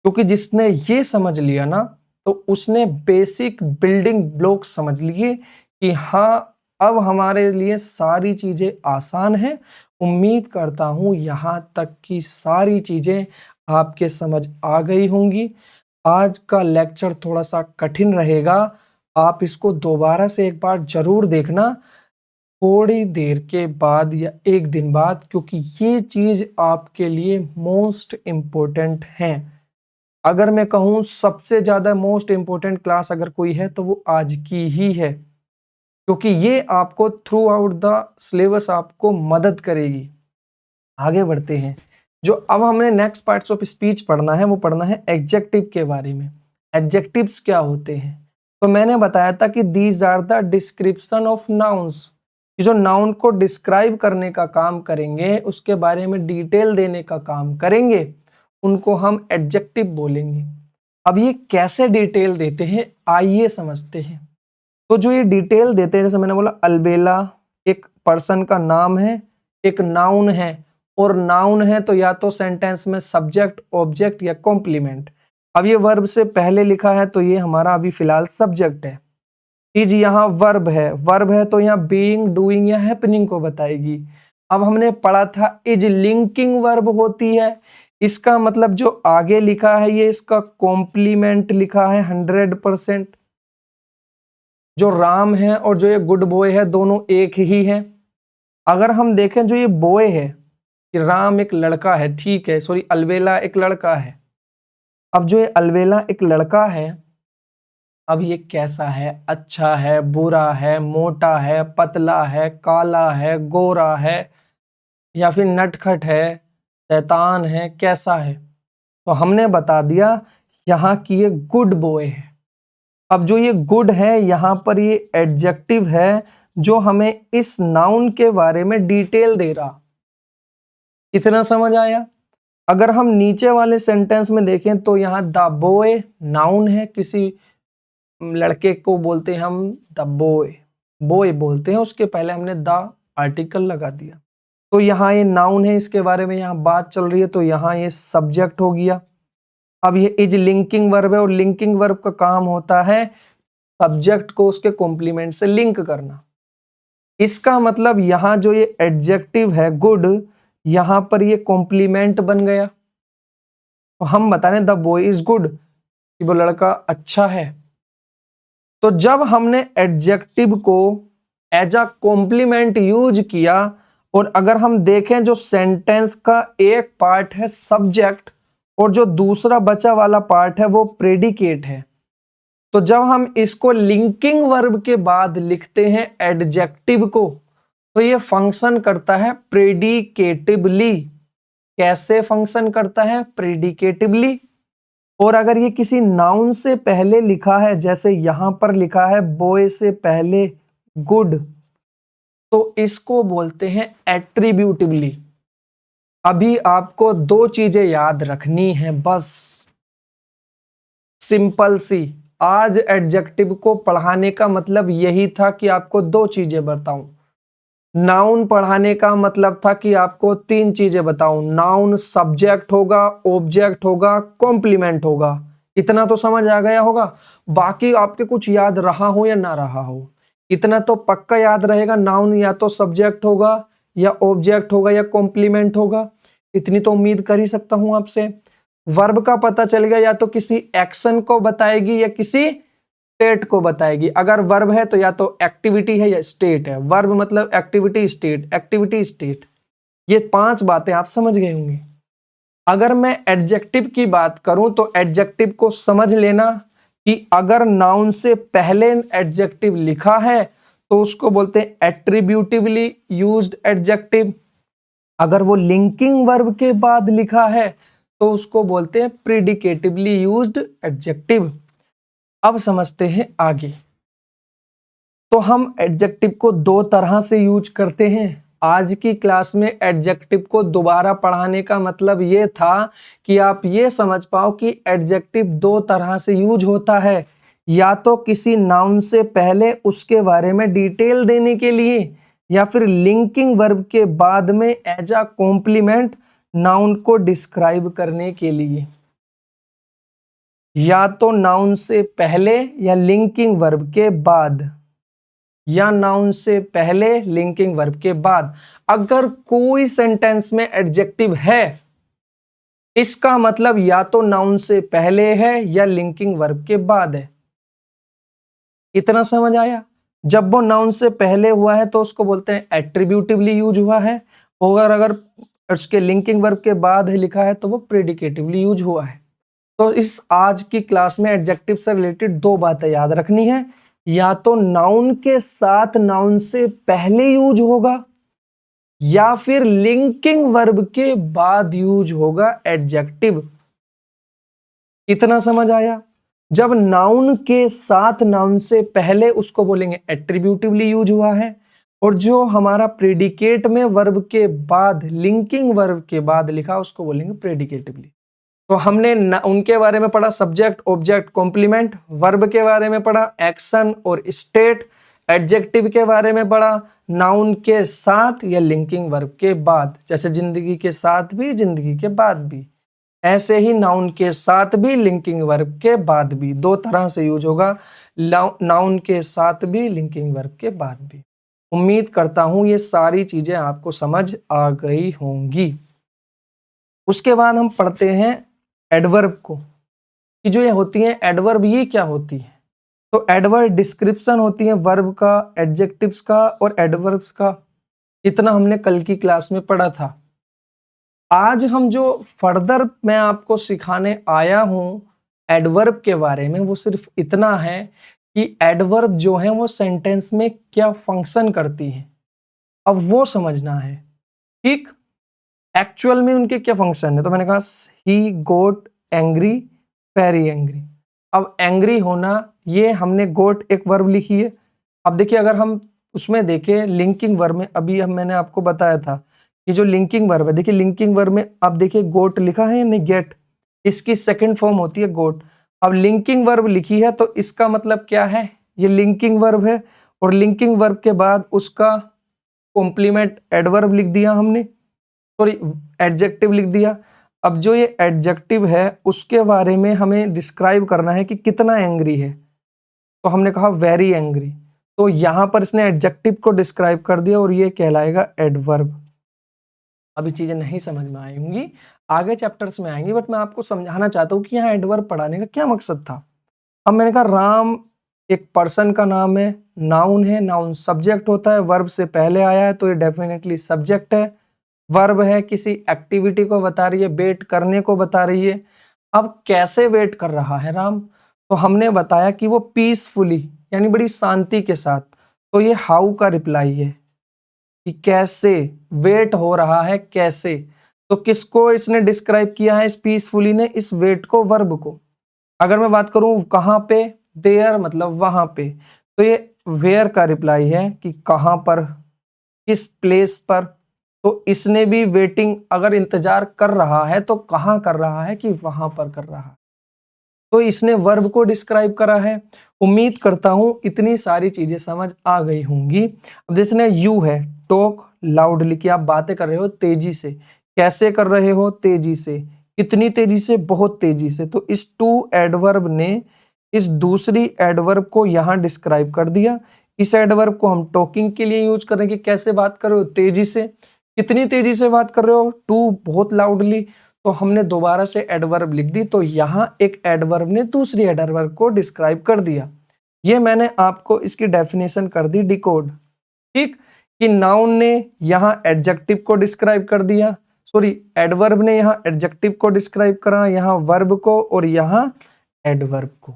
क्योंकि जिसने ये समझ लिया ना तो उसने बेसिक बिल्डिंग ब्लॉक समझ लिए कि हाँ अब हमारे लिए सारी चीजें आसान हैं। उम्मीद करता हूं यहां तक की सारी चीजें आपके समझ आ गई होंगी। आज का लेक्चर थोड़ा सा कठिन रहेगा, आप इसको दोबारा से एक बार जरूर देखना थोड़ी देर के बाद या एक दिन बाद, क्योंकि ये चीज आपके लिए मोस्ट इम्पोर्टेंट है। अगर मैं कहूँ सबसे ज्यादा मोस्ट इम्पोर्टेंट क्लास अगर कोई है तो वो आज की ही है, क्योंकि ये आपको थ्रू आउट द सिलेबस आपको मदद करेगी। आगे बढ़ते हैं। जो अब हमने नेक्स्ट पार्ट्स ऑफ स्पीच पढ़ना है वो पढ़ना है एडजेक्टिव के बारे में। एडजेक्टिव्स क्या होते हैं? तो मैंने बताया था कि these are the description of nouns, जो नाउन को डिस्क्राइब करने का काम करेंगे, उसके बारे में डिटेल देने का काम करेंगे, उनको हम एडजेक्टिव बोलेंगे। अब ये कैसे डिटेल देते हैं आइए समझते हैं। तो जो ये डिटेल देते हैं, जैसे मैंने बोला अलबेला एक पर्सन का नाम है, एक नाउन है, और नाउन है तो या तो सेंटेंस में सब्जेक्ट, ऑब्जेक्ट या कॉम्प्लीमेंट। अब ये वर्ब से पहले लिखा है तो ये हमारा अभी फिलहाल सब्जेक्ट है। इज यहाँ वर्ब है, वर्ब है तो यहाँ बीइंग, डूइंग या हैपनिंग को बताएगी। अब हमने पढ़ा था इज लिंकिंग वर्ब होती है, इसका मतलब जो आगे लिखा है ये इसका कॉम्प्लीमेंट लिखा है 100%। जो राम है और जो ये गुड बॉय है दोनों एक ही है। अगर हम देखें जो ये बॉय है, कि राम एक लड़का है, ठीक है, सॉरी अलबेला एक लड़का है। अब जो ये अलबेला एक लड़का है, अब ये कैसा है? अच्छा है, बुरा है, मोटा है, पतला है, काला है, गोरा है, या फिर नटखट है, शैतान है, कैसा है? तो हमने बता दिया यहाँ की ये गुड बॉय है। अब जो ये गुड है यहाँ पर ये एडजेक्टिव है जो हमें इस नाउन के बारे में डिटेल दे रहा। इतना समझ आया? अगर हम नीचे वाले सेंटेंस में देखें तो यहाँ द बॉय नाउन है, किसी लड़के को बोलते हैं हम द बॉय, बॉय बोलते हैं, उसके पहले हमने द आर्टिकल लगा दिया। तो यहाँ ये नाउन है, इसके बारे में यहाँ बात चल रही है, तो यहाँ ये सब्जेक्ट हो गया। अब ये इज लिंकिंग वर्ब है, और लिंकिंग वर्ब का काम होता है सब्जेक्ट को उसके कॉम्प्लीमेंट से लिंक करना। इसका मतलब यहाँ जो ये एडजेक्टिव है गुड, यहाँ पर ये कॉम्प्लीमेंट बन गया। तो हम बता रहे हैं द बॉय इज गुड, कि वो लड़का अच्छा है। तो जब हमने एडजेक्टिव को एज अ कॉम्प्लीमेंट यूज किया, और अगर हम देखें जो सेंटेंस का एक पार्ट है सब्जेक्ट और जो दूसरा बचा वाला पार्ट है वो प्रेडिकेट है, तो जब हम इसको लिंकिंग वर्ब के बाद लिखते हैं एडजेक्टिव को, तो ये फंक्शन करता है प्रेडिकेटिवली। कैसे फंक्शन करता है? प्रेडिकेटिवली। और अगर ये किसी नाउन से पहले लिखा है, जैसे यहां पर लिखा है बॉय से पहले गुड, तो इसको बोलते हैं एट्रीब्यूटिवली। अभी आपको दो चीजें याद रखनी है बस, सिंपल सी। आज एडजेक्टिव को पढ़ाने का मतलब यही था कि आपको दो चीजें बताऊं। नाउन पढ़ाने का मतलब था कि आपको तीन चीजें बताऊं। नाउन सब्जेक्ट होगा, ऑब्जेक्ट होगा, कॉम्प्लीमेंट होगा। इतना तो समझ आ गया होगा। बाकी आपके कुछ याद रहा हो या ना रहा हो, इतना तो पक्का याद रहेगा, नाउन या तो सब्जेक्ट होगा या ऑब्जेक्ट होगा या कॉम्प्लीमेंट होगा। इतनी तो उम्मीद कर ही सकता हूं आपसे। वर्ब का पता चल गया, या तो किसी एक्शन को बताएगी या किसी स्टेट को बताएगी। अगर वर्ब है तो या तो एक्टिविटी है या स्टेट है। वर्ब मतलब एक्टिविटी, स्टेट, एक्टिविटी, स्टेट। ये पांच बातें आप समझ गए होंगे। अगर मैं एडजेक्टिव की बात करूं तो एडजेक्टिव को समझ लेना कि अगर नाउन से पहले एडजेक्टिव लिखा है तो उसको बोलते हैं एट्रीब्यूटिवली यूज्ड एडजेक्टिव। अगर वो लिंकिंग वर्ब के बाद लिखा है तो उसको बोलते हैं प्रीडिकेटिवली यूज्ड एडजेक्टिव। अब समझते हैं आगे। तो हम एडजेक्टिव को दो तरह से यूज करते हैं। आज की क्लास में एडजेक्टिव को दोबारा पढ़ाने का मतलब ये था कि आप ये समझ पाओ कि एडजेक्टिव दो तरह से यूज होता है, या तो किसी नाउन से पहले उसके बारे में डिटेल देने के लिए, या फिर लिंकिंग वर्ब के बाद में एज अ कॉम्प्लीमेंट नाउन को डिस्क्राइब करने के लिए। या तो नाउन से पहले या लिंकिंग वर्ब के बाद, या नाउन से पहले लिंकिंग वर्ब के बाद। अगर कोई सेंटेंस में एडजेक्टिव है, इसका मतलब या तो नाउन से पहले है या लिंकिंग वर्ब के बाद है। इतना समझ आया? जब वो नाउन से पहले हुआ है तो उसको बोलते हैं एट्रीब्यूटिवली यूज हुआ है, और अगर उसके लिंकिंग वर्ब के बाद है लिखा है तो वो प्रेडिकेटिवली यूज हुआ है। तो इस आज की क्लास में एडजेक्टिव से रिलेटेड दो बातें याद रखनी है। या तो नाउन के साथ नाउन से पहले यूज होगा, या फिर लिंकिंग वर्ब के बाद यूज होगा एडजेक्टिव। इतना समझ आया? जब नाउन के साथ नाउन से पहले उसको बोलेंगे एट्रीब्यूटिवली यूज हुआ है, और जो हमारा प्रेडिकेट में वर्ब के बाद लिंकिंग वर्ब के बाद लिखा उसको बोलेंगे प्रेडिकेटिवली। तो हमने उनके बारे में पढ़ा सब्जेक्ट, ऑब्जेक्ट, कॉम्प्लीमेंट। वर्ब के बारे में पढ़ा एक्शन और स्टेट। एडजेक्टिव के बारे में पढ़ा नाउन के साथ या लिंकिंग वर्ब के बाद, जैसे जिंदगी के साथ भी, जिंदगी के बाद भी। ऐसे ही नाउन के साथ भी, लिंकिंग वर्ब के बाद भी। दो तरह से यूज होगा, नाउन के साथ भी, लिंकिंग वर्ब के बाद भी। उम्मीद करता हूं ये सारी चीजें आपको समझ आ गई होंगी। उसके बाद हम पढ़ते हैं एडवर्ब को, कि जो ये होती है एडवर्ब, ये क्या होती है। तो एडवर्ब डिस्क्रिप्शन होती है वर्ब का, एडजेक्टिव्स का और एडवर्ब्स का। इतना हमने कल की क्लास में पढ़ा था। आज हम जो फर्दर मैं आपको सिखाने आया हूं एडवर्ब के बारे में, वो सिर्फ इतना है कि एडवर्ब जो है वो सेंटेंस में क्या फंक्शन करती है, अब वो समझना है। ठीक, एक्चुअल में उनके क्या फंक्शन है। तो मैंने कहा ही गोट एंग्री, वेरी एंग्री। अब एंग्री होना, ये हमने गोट एक वर्ब लिखी है। अब देखिए अगर हम उसमें देखें लिंकिंग वर्ब में, अभी हम मैंने आपको बताया था कि जो लिंकिंग वर्ब है, देखिए लिंकिंग वर्ब में अब देखिए गोट लिखा है या नहीं, गेट, इसकी सेकंड फॉर्म होती है गोट। अब लिंकिंग वर्ब लिखी है तो इसका मतलब क्या है, ये लिंकिंग वर्ब है, और लिंकिंग वर्ब के बाद उसका कॉम्प्लीमेंट एडवर्ब लिख दिया हमने, सॉरी एडजेक्टिव लिख दिया। अब जो ये एडजेक्टिव है उसके बारे में हमें डिस्क्राइब करना है कि कितना एंग्री है, तो हमने कहा वेरी एंग्री, तो यहां पर इसने एडजेक्टिव को डिस्क्राइब कर दिया और ये कहलाएगा एडवर्ब। अभी चीजें नहीं समझ में आएंगी, आगे चैप्टर्स में आएंगी, बट मैं आपको समझाना चाहता हूँ कि यहाँ एडवर्ब पढ़ाने का क्या मकसद था। अब मैंने कहा राम एक पर्सन का नाम है, नाउन है, नाउन सब्जेक्ट होता है, वर्ब से पहले आया है तो ये डेफिनेटली सब्जेक्ट है। वर्ब है, किसी एक्टिविटी को बता रही है, वेट करने को बता रही है। अब कैसे वेट कर रहा है राम, तो हमने बताया कि वो पीसफुली यानी बड़ी शांति के साथ, तो ये हाउ का रिप्लाई है कि कैसे वेट हो रहा है, कैसे। तो किसको इसने डिस्क्राइब किया है इस पीसफुली ने, इस वेट को, वर्ब को। अगर मैं बात करूं कहां पे, देयर मतलब वहां पे, तो ये वेयर का रिप्लाई है कि कहां पर, किस प्लेस पर। तो इसने भी वेटिंग, अगर इंतजार कर रहा है तो कहां कर रहा है, कि वहां पर कर रहा है, तो इसने वर्ब को डिस्क्राइब करा है। उम्मीद करता हूं इतनी सारी चीजें समझ आ गई होंगी। अब जैसे यू है, टॉक लाउडली, कि आप बातें कर रहे हो तेजी से, कैसे कर रहे हो, तेजी से, कितनी तेजी से, बहुत तेजी से। तो इस टू एडवर्ब ने इस दूसरी एडवर्ब को यहां डिस्क्राइब कर दिया। इस एडवर्ब को हम टॉकिंग के लिए यूज करें कि कैसे बात कर रहे हो, तेजी से, कितनी तेजी से बात कर रहे हो, टू बहुत लाउडली, तो हमने दोबारा से एडवर्ब लिख दी। तो यहां एक एडवर्ब ने दूसरी एडवर्ब को डिस्क्राइब कर दिया। ये मैंने आपको इसकी डेफिनेशन कर दी डिकोड, ठीक, कि नाउन ने यहां एडजेक्टिव को डिस्क्राइब कर दिया, सॉरी एडवर्ब ने यहां एडजेक्टिव को डिस्क्राइब करा, यहां वर्ब को और यहां एडवर्ब को,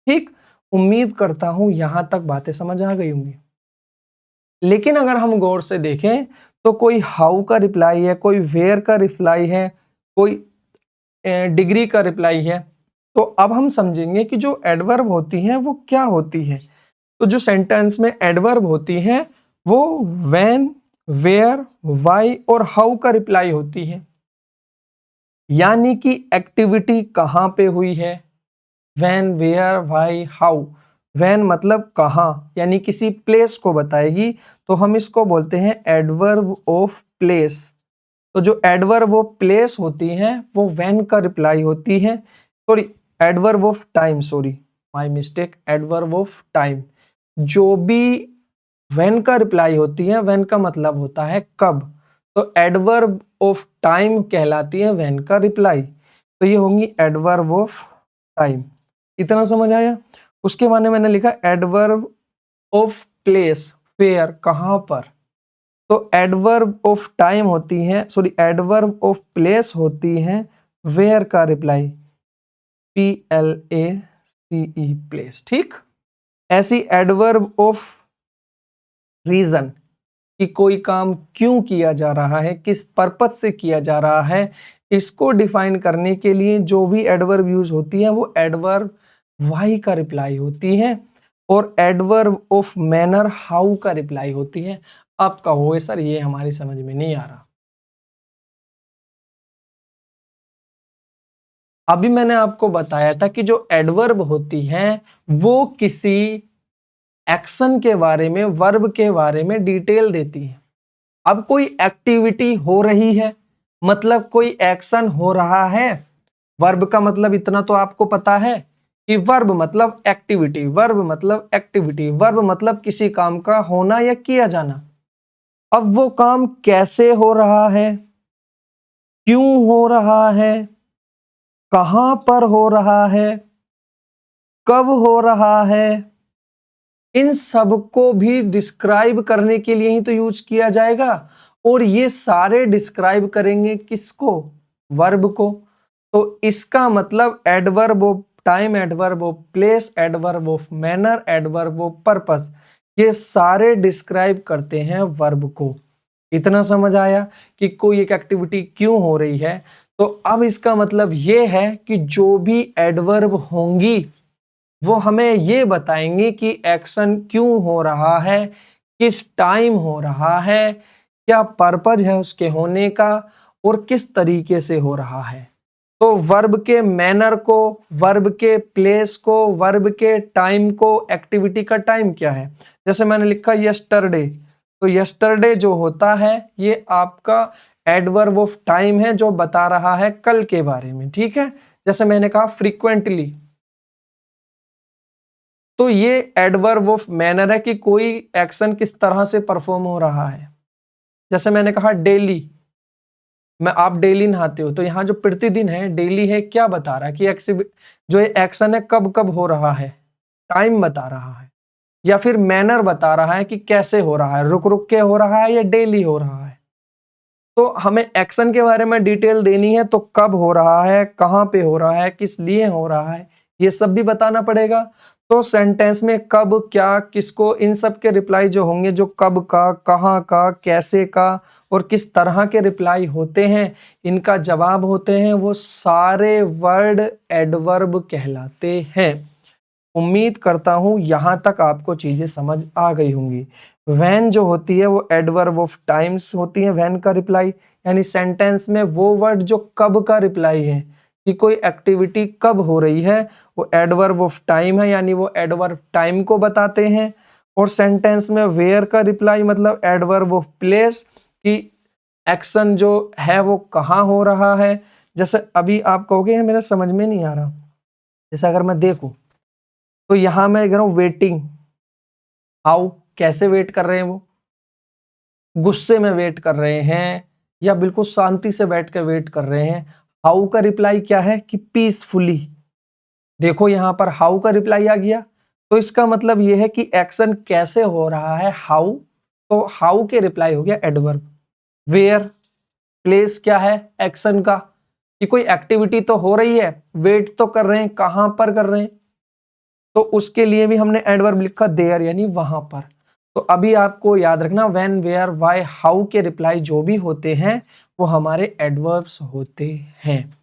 ठीक। उम्मीद करता हूं यहां तक बातें समझ आ गई होंगी। लेकिन अगर हम गौर से देखें तो कोई हाउ का रिप्लाई है, कोई वेयर का रिप्लाई है, कोई डिग्री का रिप्लाई है। तो अब हम समझेंगे कि जो एडवर्ब होती हैं वो क्या होती है। तो जो सेंटेंस में एडवर्ब होती हैं वो व्हेन, वेयर, व्हाई और हाउ का रिप्लाई होती है। यानी कि एक्टिविटी कहां पे हुई है, when, where, why, how. When मतलब कहां, यानी किसी प्लेस को बताएगी, तो हम इसको बोलते हैं एडवर्ब ऑफ प्लेस। तो जो एडवर्ब ऑफ प्लेस होती हैं वो व्हेन का रिप्लाई होती है, sorry adverb of time, sorry my mistake, adverb of time. जो भी व्हेन का रिप्लाई होती है, व्हेन का मतलब होता है कब, तो एडवर्ब ऑफ टाइम कहलाती है व्हेन का रिप्लाई। तो ये होंगी एडवर्ब ऑफ टाइम। इतना समझ आया। उसके बाद मैंने लिखा एडवर्ब ऑफ प्लेस, वेयर कहां पर। तो एडवर्ब ऑफ टाइम होती है, सॉरी एडवर्ब ऑफ प्लेस होती है वेयर का रिप्लाई, PLACE प्लेस, ठीक। ऐसी एडवर्ब ऑफ रीजन, कि कोई काम क्यों किया जा रहा है, किस पर्पज से किया जा रहा है, इसको डिफाइन करने के लिए जो भी एडवर्ब यूज होती है वो एडवर्ब व्हाई का रिप्लाई होती है, और एडवर्ब ऑफ मैनर हाउ का रिप्लाई होती है। आप कहोगे सर ये हमारी समझ में नहीं आ रहा। अभी मैंने आपको बताया था कि जो एडवर्ब होती हैं वो किसी एक्शन के बारे में, वर्ब के बारे में डिटेल देती है। अब कोई एक्टिविटी हो रही है, मतलब कोई एक्शन हो रहा है। वर्ब का मतलब इतना तो आपको पता है कि वर्ब मतलब एक्टिविटी, वर्ब मतलब एक्टिविटी, वर्ब मतलब किसी काम का होना या किया जाना। अब वो काम कैसे हो रहा है, क्यों हो रहा है, कहां पर हो रहा है, कब हो रहा है, इन सब को भी डिस्क्राइब करने के लिए ही तो यूज किया जाएगा। और ये सारे डिस्क्राइब करेंगे किसको, वर्ब को। तो इसका मतलब adverb of time, adverb of place, adverb of manner, adverb of purpose, ये सारे डिस्क्राइब करते हैं वर्ब को। इतना समझ आया कि कोई एक एक्टिविटी क्यों हो रही है। तो अब इसका मतलब ये है कि जो भी एडवर्ब होंगी वो हमें ये बताएंगे कि एक्शन क्यों हो रहा है, किस टाइम हो रहा है, क्या पर्पज है उसके होने का, और किस तरीके से हो रहा है। तो वर्ब के मैनर को, वर्ब के प्लेस को, वर्ब के टाइम को, एक्टिविटी का टाइम क्या है। जैसे मैंने लिखा यस्टरडे, तो यस्टरडे जो होता है ये आपका एडवर्ब ऑफ टाइम है जो बता रहा है कल के बारे में, ठीक है। जैसे मैंने कहा फ्रीक्वेंटली, तो ये एडवर्ब ऑफ मैनर है कि कोई एक्शन किस तरह से परफॉर्म हो रहा है। जैसे मैंने कहा डेली, मैं आप डेली नहाते हो, तो यहाँ जो प्रतिदिन है डेली है क्या बता रहा है कि जो एक्शन है कब कब हो रहा है, टाइम बता रहा है। या फिर मैनर बता रहा है कि कैसे हो रहा है, रुक रुक के हो रहा है या डेली हो रहा है। तो हमें एक्शन के बारे में डिटेल देनी है, तो कब हो रहा है, कहाँ पे हो रहा है, किस लिए हो रहा है, ये सब भी बताना पड़ेगा। तो सेंटेंस में कब, क्या, किसको, इन सब के रिप्लाई जो होंगे, जो कब का, कहाँ का, कैसे का और किस तरह के रिप्लाई होते हैं, इनका जवाब होते हैं, वो सारे वर्ड एडवर्ब कहलाते हैं। उम्मीद करता हूं यहां तक आपको चीजें समझ आ गई होंगी। व्हेन जो होती है वो एडवर्ब ऑफ टाइम्स होती है, व्हेन का रिप्लाई, यानी सेंटेंस में वो वर्ड जो कब का रिप्लाई है कि कोई एक्टिविटी कब हो रही है, वो एडवर्ब ऑफ टाइम है, यानी वो एडवर्ब टाइम को बताते हैं। और सेंटेंस में वेयर का रिप्लाई मतलब एडवर्ब ऑफ प्लेस, कि एक्शन जो है वो कहाँ हो रहा है। जैसे अभी आप कहोगे मेरा समझ में नहीं आ रहा, जैसे अगर मैं देखूं तो यहां मैं कह रहा हूं वेटिंग, हाउ, कैसे वेट कर रहे हैं, वो गुस्से में वेट कर रहे हैं या बिल्कुल शांति से बैठ कर वेट कर रहे हैं। हाउ का रिप्लाई क्या है कि पीसफुली। देखो यहां पर हाउ का रिप्लाई आ गया, तो इसका मतलब यह है कि एक्शन कैसे हो रहा है, हाउ, तो हाउ के रिप्लाई हो गया एडवर्ब। वेयर, प्लेस क्या है एक्शन का, कि कोई एक्टिविटी तो हो रही है, वेट तो कर रहे हैं, कहां पर कर रहे हैं, तो उसके लिए भी हमने एडवर्ब लिखा देयर, यानी वहां पर। तो अभी आपको याद रखना व्हेन, वेयर, व्हाई, हाउ के रिप्लाई जो भी होते हैं वो हमारे एडवर्ब्स होते हैं।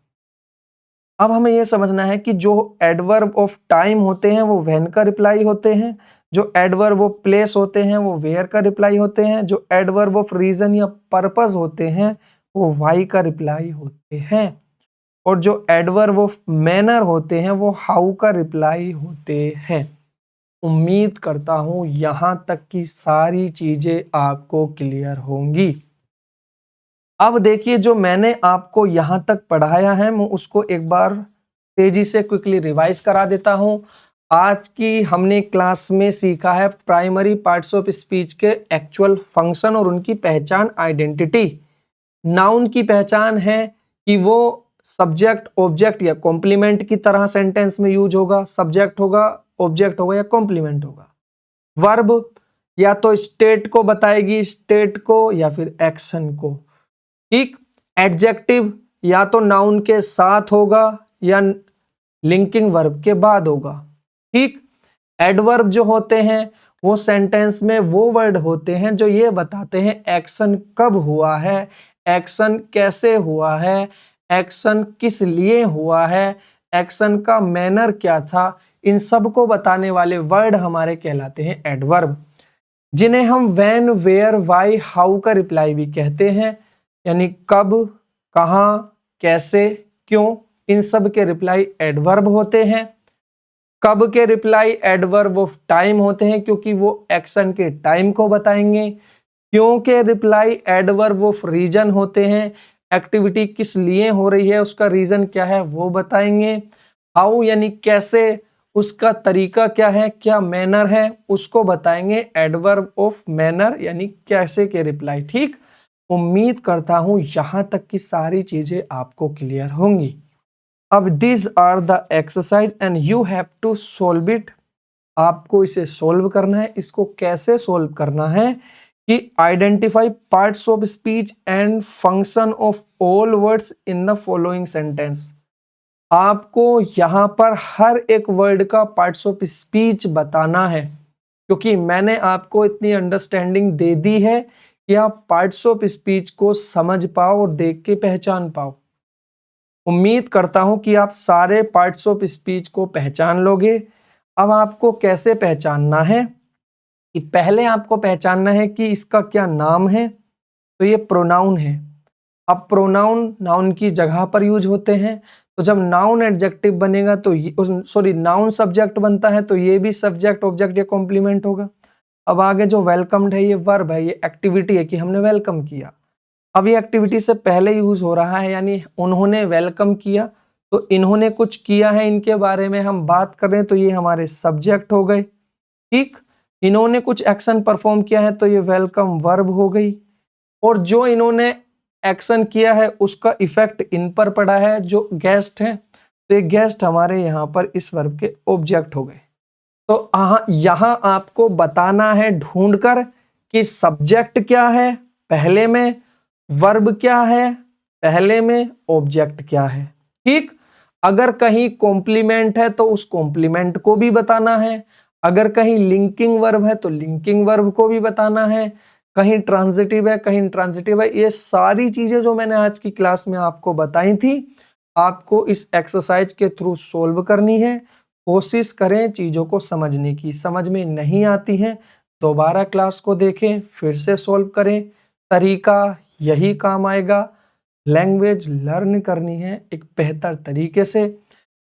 अब हमें यह समझना है कि जो एडवर्ब ऑफ टाइम होते हैं वो व्हेन का रिप्लाई होते हैं, जो एडवर्ब ऑफ प्लेस होते हैं वो वेयर का रिप्लाई होते हैं, जो एडवर्ब ऑफ रीजन या पर्पस होते हैं वो व्हाई का रिप्लाई होते हैं, और जो एडवर्ब ऑफ मैनर होते हैं वो हाउ का रिप्लाई होते हैं। उम्मीद करता हूं यहां तक की सारी चीजें आपको क्लियर होंगी। अब देखिए जो मैंने आपको यहां तक पढ़ाया है मैं उसको एक बार तेजी से क्विकली रिवाइज करा देता हूं। आज की हमने क्लास में सीखा है प्राइमरी पार्ट्स ऑफ स्पीच के एक्चुअल फंक्शन और उनकी पहचान, आइडेंटिटी। नाउन की पहचान है कि वो सब्जेक्ट, ऑब्जेक्ट या कॉम्प्लीमेंट की तरह सेंटेंस में यूज होगा, सब्जेक्ट होगा, ऑब्जेक्ट होगा या कॉम्प्लीमेंट होगा। वर्ब या तो स्टेट को बताएगी, स्टेट को या फिर एक्शन को, ठीक। एडजेक्टिव या तो नाउन के साथ होगा या लिंकिंग वर्ब के बाद होगा, ठीक। एडवर्ब जो होते हैं वो सेंटेंस में वो वर्ड होते हैं जो ये बताते हैं एक्शन कब हुआ है, एक्शन कैसे हुआ है, एक्शन किस लिए हुआ है, एक्शन का मैनर क्या था, इन सब को बताने वाले वर्ड हमारे कहलाते हैं एडवर्ब, जिन्हें हम व्हेन, वेयर, व्हाई, हाउ का रिप्लाई भी कहते हैं, यानी कब, कहां, कैसे, क्यों, इन सब के रिप्लाई एडवर्ब होते हैं। कब के रिप्लाई एडवर्ब ऑफ टाइम होते हैं क्योंकि वो एक्शन के टाइम को बताएंगे। क्यों के रिप्लाई एडवर्ब ऑफ रीजन होते हैं, एक्टिविटी किस लिए हो रही है उसका रीजन क्या है वो बताएंगे। हाउ यानी कैसे, उसका तरीका क्या है, क्या मैनर है, उसको बताएंगे एडवर्ब ऑफ मैनर यानी कैसे के रिप्लाई, ठीक। उम्मीद करता हूं यहां तक की सारी चीजें आपको क्लियर होंगी। अब this are the exercise and you have to solve it. आपको इसे सोल्व करना है। इसको कैसे सोल्व करना है कि identify parts of speech and function of all words in the following sentence. आपको यहां पर हर एक वर्ड का पार्ट्स ऑफ स्पीच बताना है, क्योंकि मैंने आपको इतनी अंडरस्टैंडिंग दे दी है कि आप पार्ट्स ऑफ स्पीच को समझ पाओ और देख के पहचान पाओ। उम्मीद करता हूं कि आप सारे पार्ट्स ऑफ स्पीच को पहचान लोगे। अब आपको कैसे पहचानना है कि पहले आपको पहचानना है कि इसका क्या नाम है, तो ये प्रोनाउन है। अब प्रोनाउन नाउन की जगह पर यूज होते हैं, तो जब नाउन एडजेक्टिव बनेगा तो नाउन सब्जेक्ट बनता है तो ये भी सब्जेक्ट, ऑब्जेक्ट या कॉम्प्लीमेंट होगा। अब आगे जो वेलकम्ड है ये वर्ब है, ये एक्टिविटी है कि हमने वेलकम किया। अब ये एक्टिविटी से पहले यूज हो रहा है, यानी उन्होंने वेलकम किया, तो इन्होंने कुछ किया है, इनके बारे में हम बात करें तो ये हमारे सब्जेक्ट हो गए। ठीक, इन्होंने कुछ एक्शन परफॉर्म किया है तो ये वेलकम वर्ब हो गई। और जो इन्होंने एक्शन किया है उसका इफेक्ट इन पर पड़ा है, जो गेस्ट हैं, तो ये गेस्ट हमारे यहाँ पर इस वर्ब के ऑब्जेक्ट हो गए। तो यहाँ आपको बताना है ढूंढकर कि सब्जेक्ट क्या है पहले में, वर्ब क्या है पहले में, ऑब्जेक्ट क्या है। ठीक, अगर कहीं कॉम्प्लीमेंट है तो उस कॉम्प्लीमेंट को भी बताना है, अगर कहीं लिंकिंग वर्ब है तो लिंकिंग वर्ब को भी बताना है, कहीं ट्रांजिटिव है कहीं इंट्रांजिटिव है। ये सारी चीजें जो मैंने आज की क्लास में आपको बताई थी, आपको इस एक्सरसाइज के थ्रू सोल्व करनी है। कोशिश करें चीजों को समझने की, समझ में नहीं आती है दोबारा क्लास को देखें, फिर से सोल्व करें, तरीका यही काम आएगा। लैंग्वेज लर्न करनी है एक बेहतर तरीके से।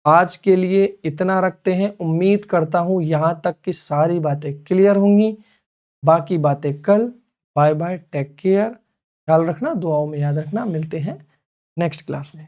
आज के लिए इतना रखते हैं, उम्मीद करता हूं यहाँ तक की सारी बातें क्लियर होंगी, बाकी बातें कल। बाय बाय, टेक केयर, ख्याल रखना, दुआओं में याद रखना, मिलते हैं नेक्स्ट क्लास में।